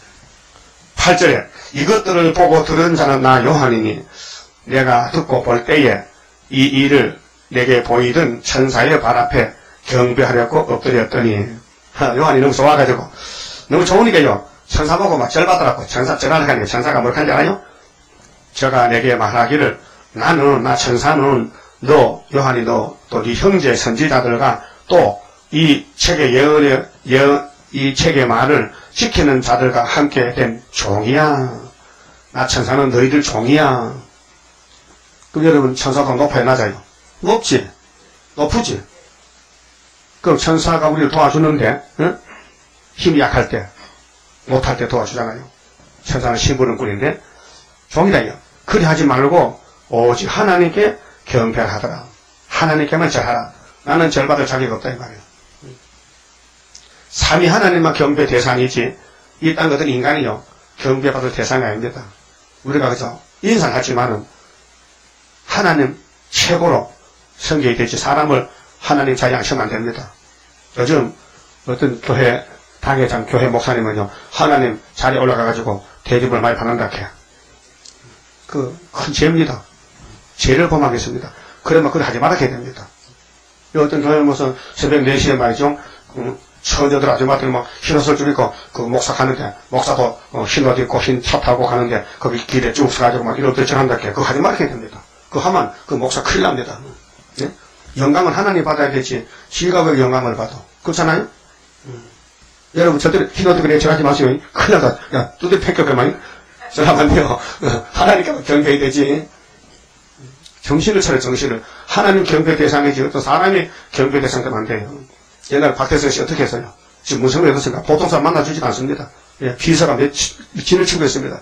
8절에 이것들을 보고 들은 자는 나 요한이니 내가 듣고 볼 때에 이 일을 내게 보이던 천사의 발 앞에 경배하려고 엎드렸더니 요한이 너무 좋아가지고 너무 좋으니까요. 천사 보고 막 절받더라고. 천사 절하니까 천사가 뭘 하는지 알아요? 저가 내게 말하기를 나 천사는 너 요한이 너 또 네 형제 선지자들과 또 이 책의 이 책의 말을 지키는 자들과 함께 된 종이야. 나 천사는 너희들 종이야. 그럼 여러분 천사가 높아요 낮아요? 높지? 높으지? 그럼 천사가 우리를 도와주는데 응? 힘이 약할 때 못할 때 도와주잖아요. 천사는 심부름 꾼인데 종이다요. 그리 하지 말고 오직 하나님께 경배를 하더라. 하나님께만 절하라. 나는 절받을 자격이 없다 이 말이에요. 삼위 하나님만 경배 대상이지 이 딴 것은 인간이요 경배받을 대상이 아닙니다. 우리가 그저 인상하지만은 하나님 최고로 성경이 되지 사람을 하나님 자리 앉히면 안 됩니다. 요즘 어떤 교회 당회장 교회 목사님은요 하나님 자리에 올라가가지고 대접을 많이 받는다 해. 그 큰 죄입니다. 죄를 범하겠습니다. 그러면 그걸 하지 말아야 됩니다. 어떤 교회 무슨 새벽 4시에 말이죠. 처녀들 아줌마들 막 흰옷을 줄 입고 그 목사 가는데 목사도 흰옷 입고 흰 차 타고 가는데 거기 길에 쭉 서가지고 막 이런 듯이 한다 해. 그거 하지 말아야 됩니다. 그거 하면 그 목사 큰일 납니다. 네? 영광은 하나님 받아야 되지 지가 왜 영광을 받아. 그렇잖아요? 여러분 절대로 흰옷 입고 내절하지 마세요. 큰일 나다. 야 두들 팽격을만 저라면 안 돼요. 하나님께 경배해야 되지. 정신을 차려 정신을. 하나님 경배 대상이지 또 사람이 경배 대상 되면 안 돼요. 옛날 박태선 씨 어떻게 했어요? 지금 무슨 소리 했습니까? 보통 사람 만나주지 않습니다. 예, 비서가 진을 치고 있습니다.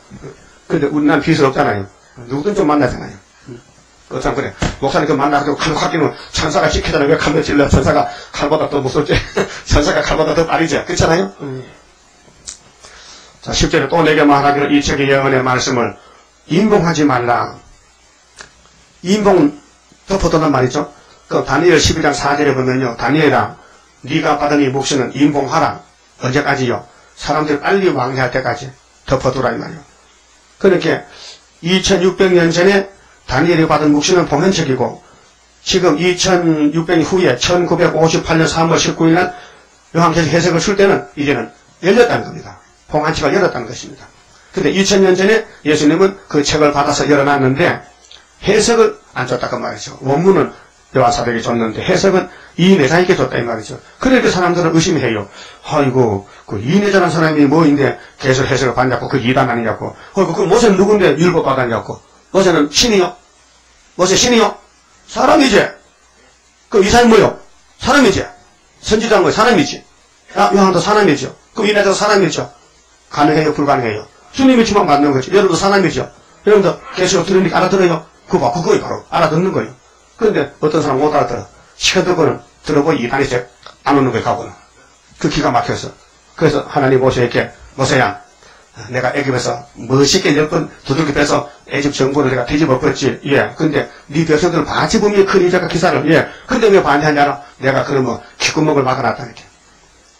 근데 우리 난 비서 없잖아요. 누구든 좀 만나잖아요. 어참 그래. 목사님 그 만나가지고 칼 끼는 천사가 시키잖아요. 왜 칼을 찔러? 천사가 칼보다 더 무섭지. 천사가 칼보다 더 빠르지. 그렇잖아요? 자, 10절에 또 내게 말하기를 이 책의 예언의 말씀을 인봉하지 말라. 인봉 덮어두는 말이죠. 그 다니엘 12장 4절에 보면요. 다니엘아 네가 받은 이 묵시는 인봉하라. 언제까지요? 사람들이 빨리 왕래할 때까지 덮어두라 이 말이요. 그렇게 2600년 전에 다니엘이 받은 묵시는 봉헌책이고 지금 2600년 후에 1958년 3월 19일 날 요한계시록 해석을 줄 때는 이제는 열렸다는 겁니다. 봉헌책을 열었다는 것입니다. 근데 2000년 전에 예수님은 그 책을 받아서 열어놨는데 해석을 안 줬다 그 말이죠. 원문은 요한사도에게 줬는데 해석은 이내자에게 줬다 이 말이죠. 그러니까 사람들은 의심해요. 아이고 그 이내자라는 사람이 뭐인데 계속 해석을 받냐고 그 이단 아니냐고. 그 모세는 누군데 율법 받았냐고. 모세는 신이요? 모세 신이요? 사람이지. 그 이사는 뭐요? 사람이지. 선지자는 뭐 사람이지. 요한도 사람이죠. 그럼 이내자도 사람이죠. 가능해요? 불가능해요? 주님이 주만 받는 거지. 여러분도 사람이죠. 여러분도 계속 들으니까 알아들어요? 그거예요 바로. 알아듣는 거예요. 그런데 어떤 사람 못 알아들어. 시켜듣고는 들어보니 이단이 안 오는 거예요 가고는. 그 기가 막혀서. 그래서 하나님 모세에게 모세야 내가 애굽에서 멋있게 10번 두들겨 빼서 애굽 정부를 내가 뒤집어버렸지. 예. 근데 네 백성들은 반지분명히 큰 이자가 기사를. 예. 근데 왜 반대하냐 알아? 내가 그러면 귓구멍을 막아놨다니까.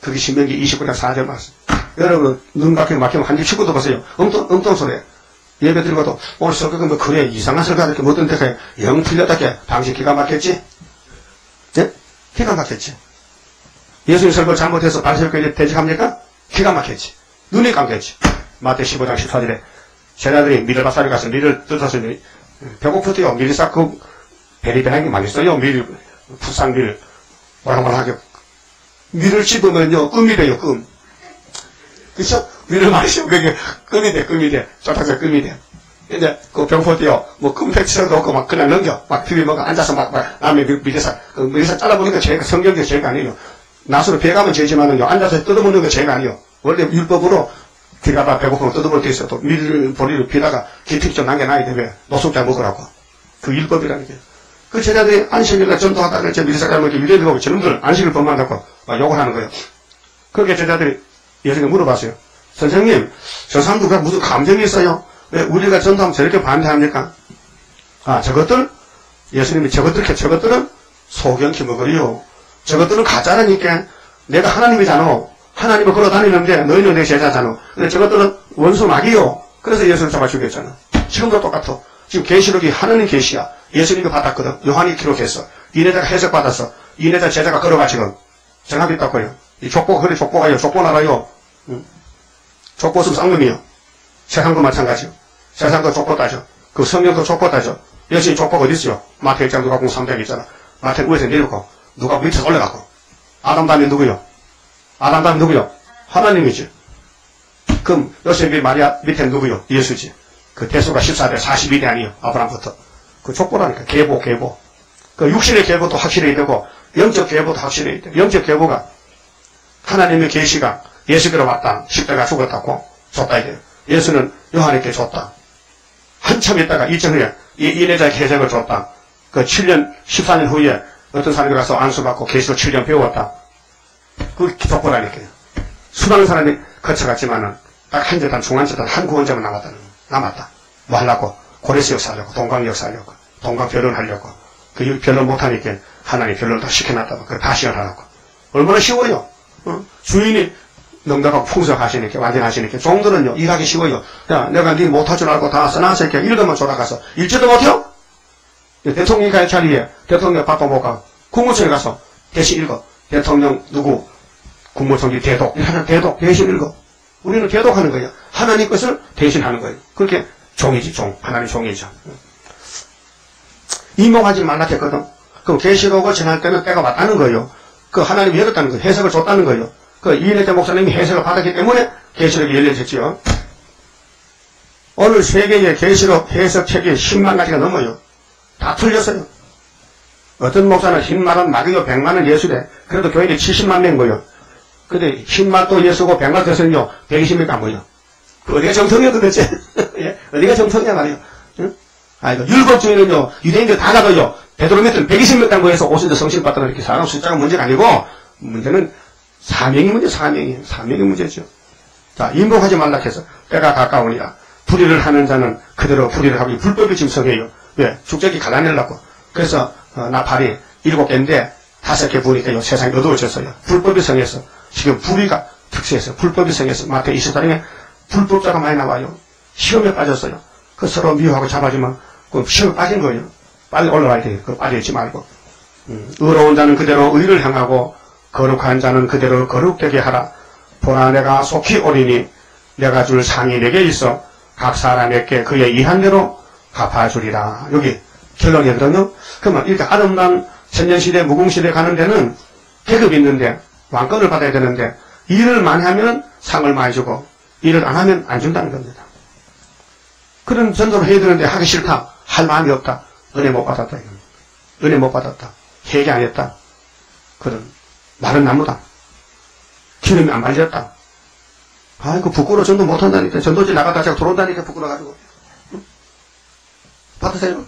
그게 신명기 29장 4절 말씀. 여러분 눈 막히면 한 집 치고도 보세요. 엉뚱 소리예요. 예배 드리고도 오늘 설교가 뭐 그래 이상한 설교가 이렇게 못 듣는데 영 풀렸다게 당신 기가 막혔지? 예? 기가 막혔지. 예수님 설교 잘못해서 발설교에 대적합니까? 기가 막혔지. 눈이 감겼지. 마태 15장 14절에 제자들이 밀을 밭살에 가서 밀을 뜯어서 배고프대요. 밀이 싹 그 베리베리한 게 맛있어요. 밀 풋상밀, 모락모락하게. 밀을 씹으면요, 끔이 돼요, 끔. 그쵸? 밀을 많이 씹으면 그게 끔이 돼, 끔이 돼. 쫓아서 끔이 돼. 이제, 그 병포도요, 뭐, 끔 패치도 없고 막 그냥 넘겨. 막 비비 먹어. 앉아서 막, 남의 밀에서, 밀에서 잘라보는 게 제일, 성경적 죄가 아니에요. 낫으로 배가면 죄지만은요, 앉아서 뜯어먹는 게 죄가 아니에요. 원래 율법으로, 귀가다 배고프면 뜯어볼 때 있어도 밀, 보리를 비다가 깊이 좀 남겨놔야 돼. 왜? 노숙자 먹으라고. 그 율법이라는 게. 그 제자들이 안식일날 전도하다가 이제 밀에서 잘라먹기 유대인들 보고 저놈들 안식일 범한다고 막 욕을 하는 거예요. 그렇게 제자들이 예수님께 물어봤어요. 선생님, 저 사람들과 무슨 감정이 있어요? 왜 우리가 전도하면 저렇게 반대합니까? 아, 저것들? 예수님이 저것들은 소경키 먹어요. 저것들은 가짜라니까. 내가 하나님이잖아. 하나님을 걸어다니는데 너희는 내 제자잖아. 근데 저것들은 원수 막이요. 그래서 예수를 잡아 죽였잖아. 지금도 똑같아. 지금 계시록이 하나님 계시야. 예수님이 받았거든. 요한이 기록했어. 이내자가 해석받았어. 이내자 제자가 걸어가 지금. 정합이 있다고요. 이 족보가 그래 족보가요. 족보 나라요. 족보 쓰면 쌍놈이요. 세상도 마찬가지요. 세상도 족보 따져. 그 성경도 족보 따져. 예수님 족보가 어디 있어요? 마태 1장 누가복음 3장 있잖아. 마태 위에서 내려고 누가 밑에서 올라가고. 아담 다음에 누구요? 아담 다음에 누구요? 하나님이지. 그럼 요셉이 마리아 밑에 누구요? 예수지. 그 대수가 14대 42대 아니요. 아브라함부터. 그 족보라니까. 계보. 그 육신의 계보도 확실해야 되고 영적 계보도 확실해야 돼. 영적 계보가 하나님의 계시가 예수께로 왔다. 십자가 죽었다고 줬다 이래요. 예수는 요한에게 줬다. 한참 있다가 이전 후에 이내자의 계적을 줬다. 그 7년 14년 후에 어떤 사람이 가서 안수받고 계시로 7년 배웠다. 그 족보라니까요. 수많은 사람이 거쳐갔지만은 딱 한 재단 중앙재단 한 구원자만 남았다. 뭐 하려고? 고레스 역사 하려고, 동강 역사 하려고, 동강 변론하려고. 그 변론 못하니까 하나님 변론을 다 시켜놨다고. 그걸 다 시연하라고. 얼마나 쉬워요. 주인이 넉넉하고 풍성하시니까, 완전하시니까. 종들은요, 일하기 쉬워요. 야, 내가 네 못할 줄 알고 다 써놨으니까 읽으면 졸아가서. 읽지도 못해요? 대통령이 갈 자리에 대통령 바빠 못 가고, 국무총리 가서 대신 읽어. 대통령 누구, 국무총리 대독. 대독, 대신 읽어. 우리는 대독하는 거예요. 하나님 것을 대신하는 거예요. 그렇게 종이지, 종. 하나님 종이죠. 인봉하지 말라 했거든. 그럼 계시록을 전할 때는 때가 왔다는 거예요. 그 하나님이 열었다는 거예요. 해석을 줬다는 거예요. 그 이인혜자 목사님이 해석을 받았기 때문에 계시록이 열려졌지요. 오늘 세계의 계시록 해석책이 10만 가지가 넘어요. 다 틀렸어요. 어떤 목사는 흰말은 마귀요 100만은 예수래. 그래도 교인이 70만 명 모여. 근데 흰말도 예수고 100만 돼서는요 120명 안 모여. 그 어디가 정통이야 도대체? 예? 어디가 정통이야 말이요. 응? 아이고 율법주의는요 유대인들 다 가도요 베드로미터는 120명 당 모여서 오신데 성신 받더라 이렇게 사람 숫자가 문제가 아니고 문제는 사명이 문제, 사명이 문제죠. 자, 인복하지 말라 해서 때가 가까우니라. 불의를 하는 자는 그대로 불의를 하고 불법이 짐승해요. 왜? 축적이 갈라내려고. 그래서 나팔이 7개인데 5개 부니까요 세상이 어두워졌어요. 불법이 성해서 지금 불의가 특수해서 불법이 성해서 마태 24장에 불법자가 많이 나와요. 시험에 빠졌어요. 그 서로 미워하고 잡아주면 그 시험에 빠진 거예요. 빨리 올라와야 돼요. 그 빠져있지 말고. 의로운 자는 그대로 의를 향하고 거룩한 자는 그대로 거룩되게 하라. 보라 내가 속히 오리니 내가 줄 상이 내게 있어 각 사람에게 그의 이한대로 갚아주리라. 여기 결론이거든요. 그러면 이렇게 아름다운 천년시대 무궁시대 가는 데는 계급이 있는데 왕권을 받아야 되는데 일을 많이 하면 상을 많이 주고 일을 안 하면 안 준다는 겁니다. 그런 전도를 해야 되는데 하기 싫다. 할 마음이 없다. 은혜 못 받았다. 은혜 못 받았다. 회개 안 했다. 그런 마른 나무다. 기름이 안 발렸다. 아이고 부끄러워 전도 못한다니까. 전도지 나가다 제가 들어온다니까 부끄러워가지고. 응? 받으세요.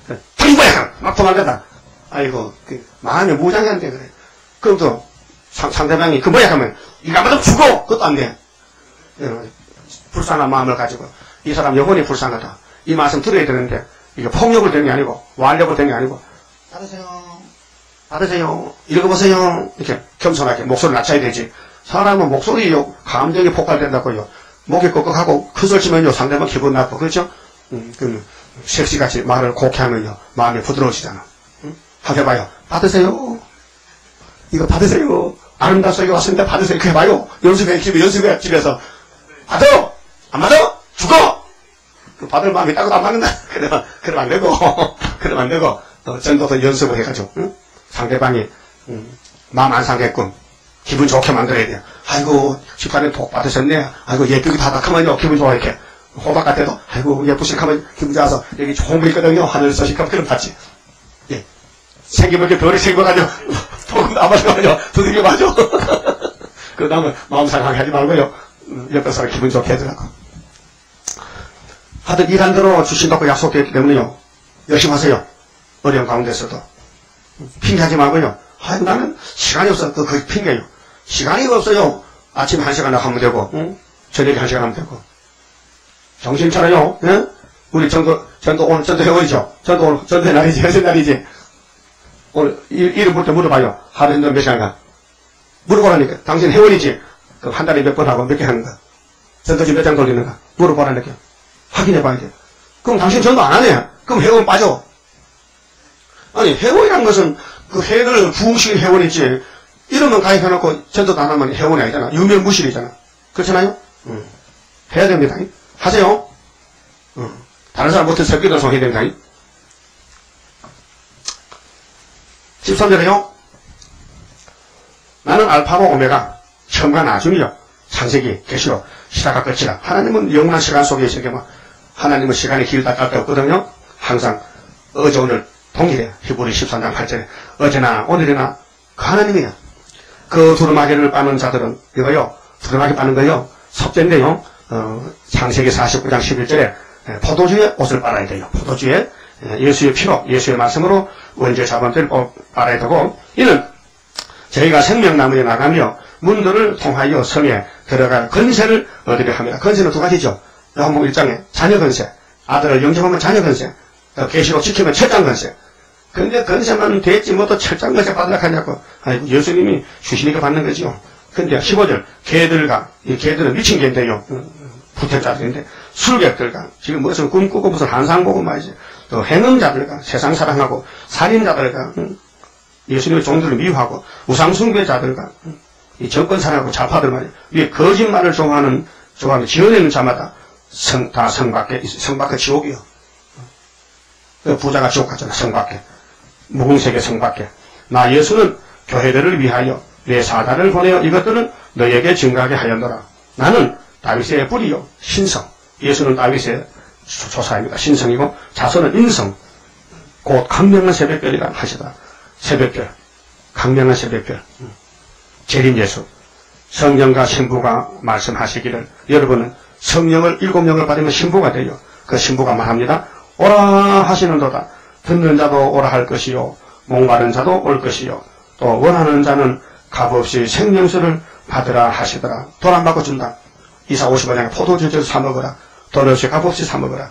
뭐야 막 도망간다. 아이고 그 마음이 무장한데 그래. 그럼 또 상대방이 그 뭐야 하면 이거 한번 죽어. 그것도 안 돼. 불쌍한 마음을 가지고 이 사람 영혼이 불쌍하다. 이 말씀 들어야 되는데 이게 폭력을 된 게 아니고 완력을 된 게 아니고 받으세요. 읽어보세요. 이렇게 겸손하게 목소리를 낮춰야 되지. 사람은 목소리요 감정이 폭발된다고요. 목이 꺽꺽하고 크설 치면요 상대방 기분 나쁘고 그렇죠? 그 섹시같이 말을 곱게 하면요 마음이 부드러우시잖아. 한번 해봐요. 받으세요. 이거 받으세요. 아름답소리가 왔습니다. 받으세요. 그래 봐요. 연습해 집에서 받아. 안 받아? 죽어. 그 받을 마음이 따고도 안 받는다. 그러면 안 되고 그러면 안 되고 전도서 연습을 해가지고, 상대방이, 마음 안 상게끔, 기분 좋게 만들어야 돼요. 아이고, 집사님 복 받으셨네. 아이고, 예쁘게 다닥하면요, 기분 좋아, 이렇게. 호박 같아도, 아이고, 예쁘시게 하면 기분 좋아서, 여기 좋은 거 있거든요. 하늘 쏘실까, 그럼 받지. 예. 생기면 이렇게 별이 생겨가지고, 복음 남아서가지고, 두들겨 맞아. 그 다음에 마음 상하게 하지 말고요. 옆에 사람 기분 좋게 해주라고. 하여튼 일한 대로 주신다고 약속했기 때문에요. 열심히 하세요. 어려운 가운데서도. 핑계하지 말고요. 아이고, 나는 시간이 없어. 그게 핑계예요. 시간이 없어요. 아침에 1시간 하면 되고, 저녁에 1시간 하면 되고. 정신 차려요. 예? 우리 전도 오늘 전도해오죠. 오늘 전도의 날이지, 해설 날이지. 오늘 이름 볼 때 물어봐요. 하루에 너 몇 시간 가? 물어보라니까. 당신 회원이지? 그럼 한 달에 몇 번 하고 몇 개 하는가? 전도지 몇 장 돌리는가? 물어보라니까. 확인해봐야 돼. 그럼 당신 전도 안 하네? 그럼 회원 빠져. 아니, 회원이란 것은 그 회를 부흥시킨 회원이지. 이러면 가입해놓고 전도도 안 하면 회원이 아니잖아. 유명무실이잖아. 그렇잖아요? 해야 됩니다. 하세요. 다른 사람 못해서 설교도 해야 됩니다. 13절에요. 나는 알파고 오메가, 처음과 나중이요. 창세기, 계시록, 시작과 끝이라. 하나님은 영원한 시간 속에 있으니까 뭐, 하나님은 시간이 길다 깔 데 없거든요. 항상 어제 오늘 동일해요. 히브리 13장 8절에 어제나 오늘이나 그 하나님이야. 그 두루마기를 빠는 자들은 이거요. 두루마기 빠는 거요. 섭제인데요. 창세기 49장 11절에 포도주의 옷을 빨아야 돼요. 포도주에 예수의 피로, 예수의 말씀으로 원죄 자본들을 빨아야 되고, 이는 저희가 생명나무에 나가며 문들을 통하여 성에 들어갈 건세를 얻으려 합니다. 건세는 두 가지죠. 요한복음 1장에 자녀 건세, 아들을 영접하면 자녀 건세, 계시록 지키면 철장 건세. 근데 건세만 됐지 뭐 또 철장 건세 받으려고 하냐고. 아이고, 예수님이 주시니까 받는 거지요. 근데 15절, 개들과, 이 개들은 미친 개인데요. 부태자들인데, 술객들과, 지금 무슨 꿈꾸고 무슨 한상 보고 말이지. 또 행음자들과, 세상 사랑하고, 살인자들과, 예수님의 종들을 미워하고, 우상숭배자들과, 이 정권 사랑하고 좌파들 말이에요. 이 거짓말을 좋아하는 지어내는 자마다 다 성밖에 지옥이요. 부자가 지옥 갔잖아, 성밖에. 무궁색의 성밖에. 나 예수는 교회들을 위하여 내 사자를 보내어 이것들은 너에게 증거하게 하였노라. 나는 다윗의 뿌리요, 신성. 예수는 다윗의 조사입니다. 신성이고, 자손은 인성. 곧 강명한 새벽별이라 하시다. 새벽별. 강명한 새벽별. 재림 예수. 성령과 신부가 말씀하시기를, 여러분은 성령을 7명을 받으면 신부가 돼요. 그 신부가 말합니다. 오라 하시는도다. 듣는 자도 오라 할 것이요, 목마른 자도 올 것이요, 또 원하는 자는 값없이 생명수를 받으라 하시더라. 돈 안 받고 준다. 이사 55장에 포도주를 사 먹어라. 돈 없이 값없이 사 먹어라.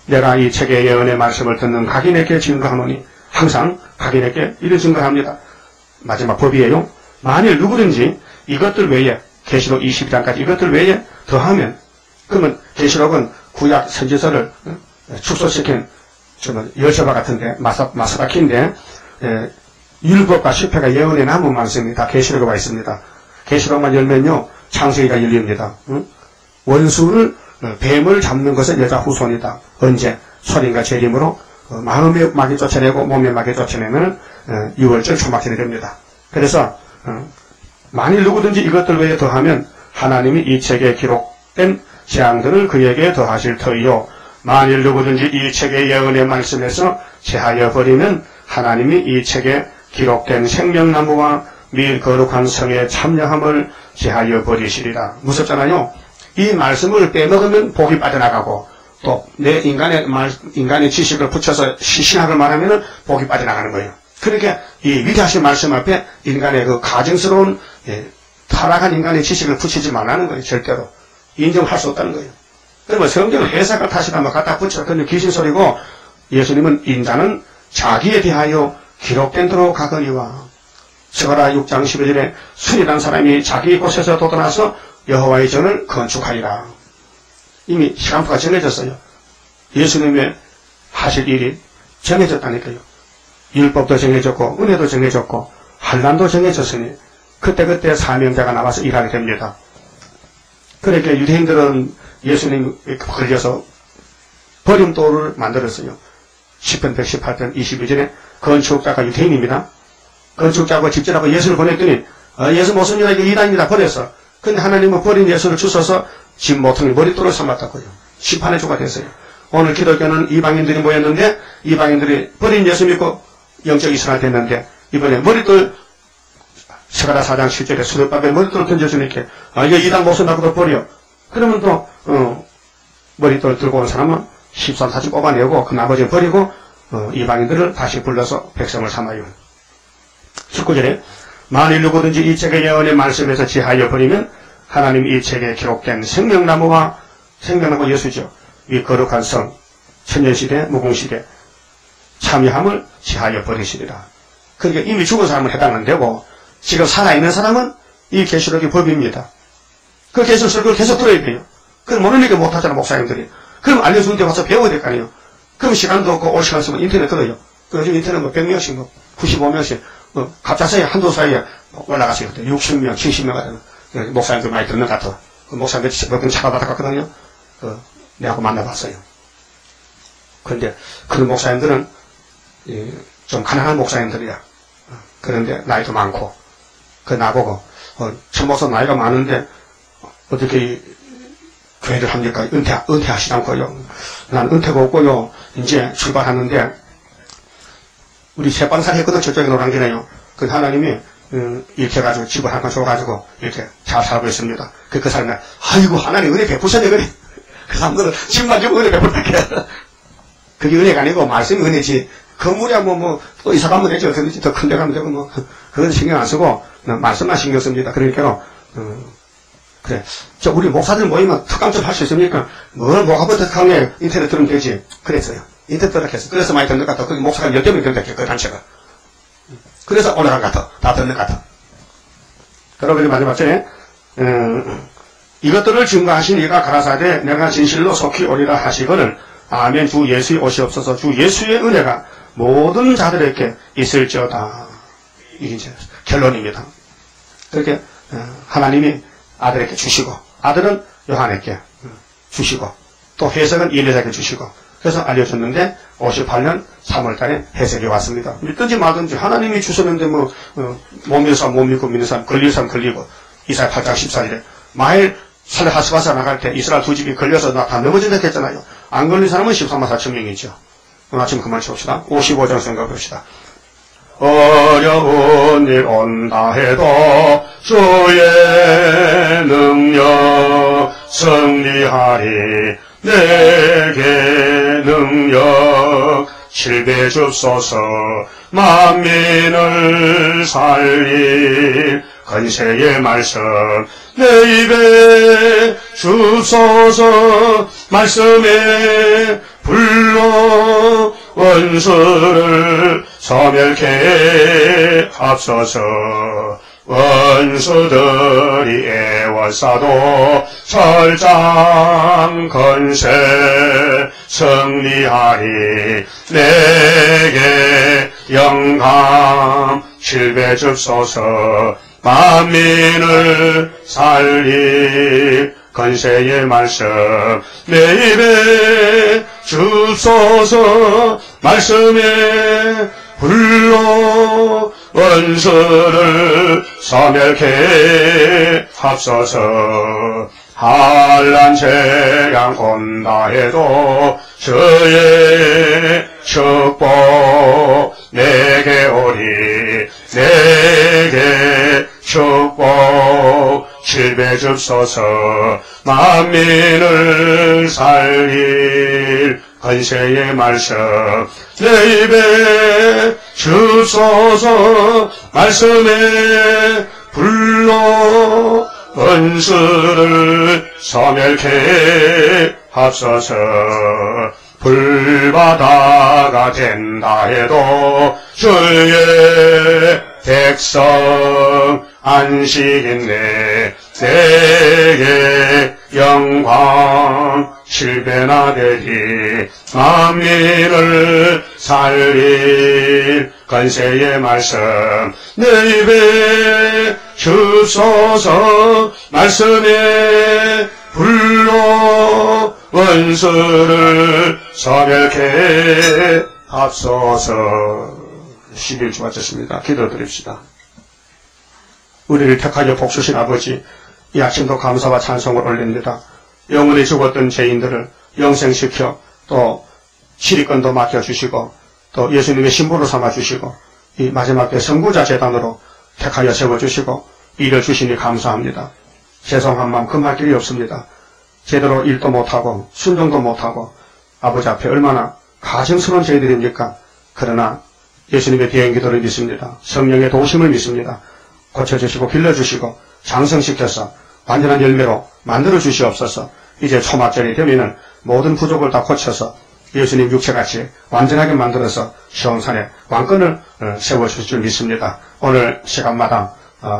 내가 이 책의 예언의 말씀을 듣는 각인에게 증거하노니, 항상 각인에게 이를 증거합니다. 마지막 법이에요. 만일 누구든지 이것들 외에, 계시록 22장까지 이것들 외에 더하면, 그러면 계시록은 구약 선지서를 축소시킨 열쇠바 같은데, 마스바키인데, 율법과 실패가 예언의 나무 말씀이 다 계시록에 와 있습니다. 계시록만 열면요, 창세기가 열립니다. 원수를, 뱀을 잡는 것은 여자 후손이다. 언제? 소린과 재림으로 마음의 마귀 쫓아내고 몸의 마귀 쫓아내면 6월절 초막절이 됩니다. 그래서 만일 누구든지 이것들 외에 더하면 하나님이 이 책에 기록된 재앙들을 그에게 더하실 터이요, 만일 누구든지 이 책의 예언의 말씀에서 제하여 버리면 하나님이 이 책에 기록된 생명나무와 및 거룩한 성의 참여함을 제하여 버리시리라. 무섭잖아요. 이 말씀을 빼먹으면 복이 빠져나가고, 또 내 인간의 지식을 붙여서 신학을 말하면 복이 빠져나가는 거예요. 그러니까 이 위대하신 말씀 앞에 인간의 그 가증스러운 타락한 인간의 지식을 붙이지 말라는 거예요. 절대로 인정할 수 없다는 거예요. 그러면 성경을 해석을 다시가 막 갖다 붙여. 근데 귀신 소리고, 예수님은 인자는 자기에 대하여 기록된 대로 가거니와, 스가랴 6장 11절에 순이라는 사람이 자기 곳에서 돋아나서 여호와의 전을 건축하리라. 이미 시간표가 정해졌어요. 예수님의 하실 일이 정해졌다니까요. 율법도 정해졌고 은혜도 정해졌고 환난도 정해졌으니 그때그때 사명자가 나와서 일하게 됩니다. 그러니까 유대인들은 예수님 걸려서 버림돌을 만들었어요. 10편 118편 22절에 건축자가 유태인입니다. 건축자고 집주라고 예수를 보냈더니 예수 모습이라 이거 이단이다 버렸어. 근데 하나님은 버린 예수를 주셔서 집 모퉁이 머릿돌을 삼았다고요. 심판의 주가 됐어요. 오늘 기독교는 이방인들이 모였는데 이방인들이 버린 예수 믿고 영적 이스라엘 됐는데 이번에 머릿돌 스가랴 4장 7절에 수렵밥에 머릿돌을 던져주니까 이거 이단 모습 나고도 버려. 그러면 또 머릿돌 들고 온 사람은 13사지 뽑아내고 그 나머지는 버리고 이방인들을 다시 불러서 백성을 삼아요. 19절에 만일 누구든지 이 책의 예언의 말씀에서 지하여 버리면 하나님 이 책에 기록된 생명나무 예수죠. 이 거룩한 성 천년시대 무궁시대 참여함을 지하여 버리시리라. 그러니까 이미 죽은 사람은 해당은 되고 지금 살아있는 사람은 이 계시록이 법입니다. 그 계시록을 계속 들어야 돼요. 그럼 모르니까 못하잖아 목사님들이. 그럼 알려주는데 와서 배워야 될 거 아니에요. 그럼 시간도 없고 올 시간 쓰면 인터넷 들어요. 요즘 인터넷 100명씩 95명씩 갑자기 한두 사이에 올라가서 60명 70명 같은 목사님들 많이 듣는 것 같아. 그 목사님들 몇 번 찾아봤거든요. 내하고 만나봤어요. 그런데 그 목사님들은 좀 가난한 목사님들이야. 그런데 나이도 많고 나보고 천목사 나이가 많은데 어떻게 교회를 합니까? 은퇴하시지 않고요. 난 은퇴가 없고요. 이제 출발하는데 우리 세반살 했거든. 저쪽에 노랑기네요. 그 하나님이 이렇게 해가지고 집을 한 칸 줘가지고 이렇게 잘 살고 있습니다. 그 사람이 아이고 하나님 은혜 베푸셨네 그래. 그 사람들은 집만 주고 은혜 베풀게. 그게 은혜가 아니고 말씀이 은혜지. 건물이야 또 이사 가면 되죠. 어떻게든지 더 큰 데 가면 되고 그건 신경 안 쓰고 말씀만 신경 씁니다. 그러니까 그래. 우리 목사들 모이면 특강 좀 할 수 있습니까? 뭐가부터 특강에 인터넷 들으면 되지. 그랬어요. 인터넷 들어갔어. 그래서 많이 듣는 것 같아. 거기 목사가 10명이 된다. 그 단체가. 그래서 올라간 것 같아. 다 듣는 것 같아. 그러고 마지막 절에 이것들을 증거하신 이가 가라사대 내가 진실로 속히 오리라 하시거늘 아멘. 주 예수의 오시옵소서. 주 예수의 은혜가 모든 자들에게 있을지어다. 이게 이제 결론입니다. 그렇게 하나님이 아들에게 주시고 아들은 요한에게 주시고 또 해석은 엘리사에게 주시고 그래서 알려줬는데 58년 3월달에 해석이 왔습니다. 믿든지 말든지 하나님이 주셨는데 못 믿는 사람 못 믿고 믿는 사람 걸릴 사람 걸리고 이사야 8장 14절에 마일 살레하스바사 나갈 때 이스라엘 두 집이 걸려서 다 넘어진다 했잖아요. 안 걸린 사람은 13만 4천 명이죠. 오늘 아침 그만 치웁시다. 55장 생각해 봅시다. 어려운 일 온다 해도 주의 능력 승리하리 내게 능력 7배 줍소서 만민을 살릴 건세의 말씀 내 입에 줍소서 말씀에 불러 원수를 소멸케 합소서 원수들이 애워싸도 철장 건세 승리하리 내게 영광 7배 줍소서 만민을 살릴 건세의 말씀 내 입에 줍소서 말씀에 불러 원수를 소멸케 합소서 한란 재앙 온다 해도 주의 축복 내게 오리 내게 축복 7배 줍소서 만민을 살릴 건세의 말씀 내 입에 줍소서 말씀에 불러 원수를 소멸케 합소서 불바다가 된다 해도 주의 백성 안식인내 내게 영광 7배나 되리 만민을 살릴 건세의 말씀 내 입에 줍소서 말씀에 불러 원수를 소멸케 합소서 11주가 됐습니다. 기도드립시다. 우리를 택하여 복주신 아버지, 이 아침도 감사와 찬송을 올립니다. 영원히 죽었던 죄인들을 영생시켜 또 시리권도 맡겨주시고 또 예수님의 신부로 삼아주시고 이 마지막 때 선구자 재단으로 택하여 세워주시고 일을 주시니 감사합니다. 죄송한 마음 금할 길이 없습니다. 제대로 일도 못하고 순종도 못하고 아버지 앞에 얼마나 가증스러운 저희들입니까? 그러나 예수님의 비행기도를 믿습니다. 성령의 도우심을 믿습니다. 고쳐주시고 길러주시고 장성시켜서 완전한 열매로 만들어주시옵소서. 이제 초막절이 되면은 모든 부족을 다 고쳐서 예수님 육체같이 완전하게 만들어서 시온산에 왕권을 세워주실 줄 믿습니다. 오늘 시간마다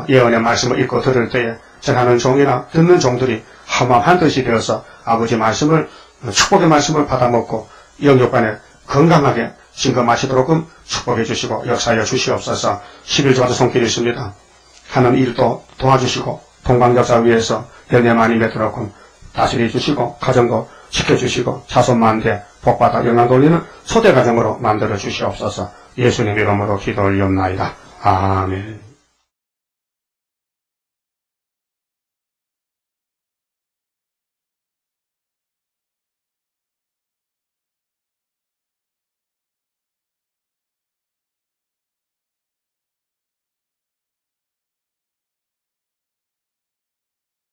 예언의 말씀을 읽고 들을 때에 전하는 종이나 듣는 종들이 한마음 한뜻이 되어서 아버지 말씀을 축복의 말씀을 받아먹고 영육간에 건강하게 증거마시도록끔 축복해 주시고 역사하여 주시옵소서. 11주마다 손길이 있습니다. 하는 일도 도와주시고 동방역사 위에서 열매 많이 맺도록끔 다스려 주시고 가정도 지켜주시고 자손만대 복받아 영광 돌리는 초대 가정으로 만들어 주시옵소서. 예수님 이름으로 기도 올리옵나이다. 아멘.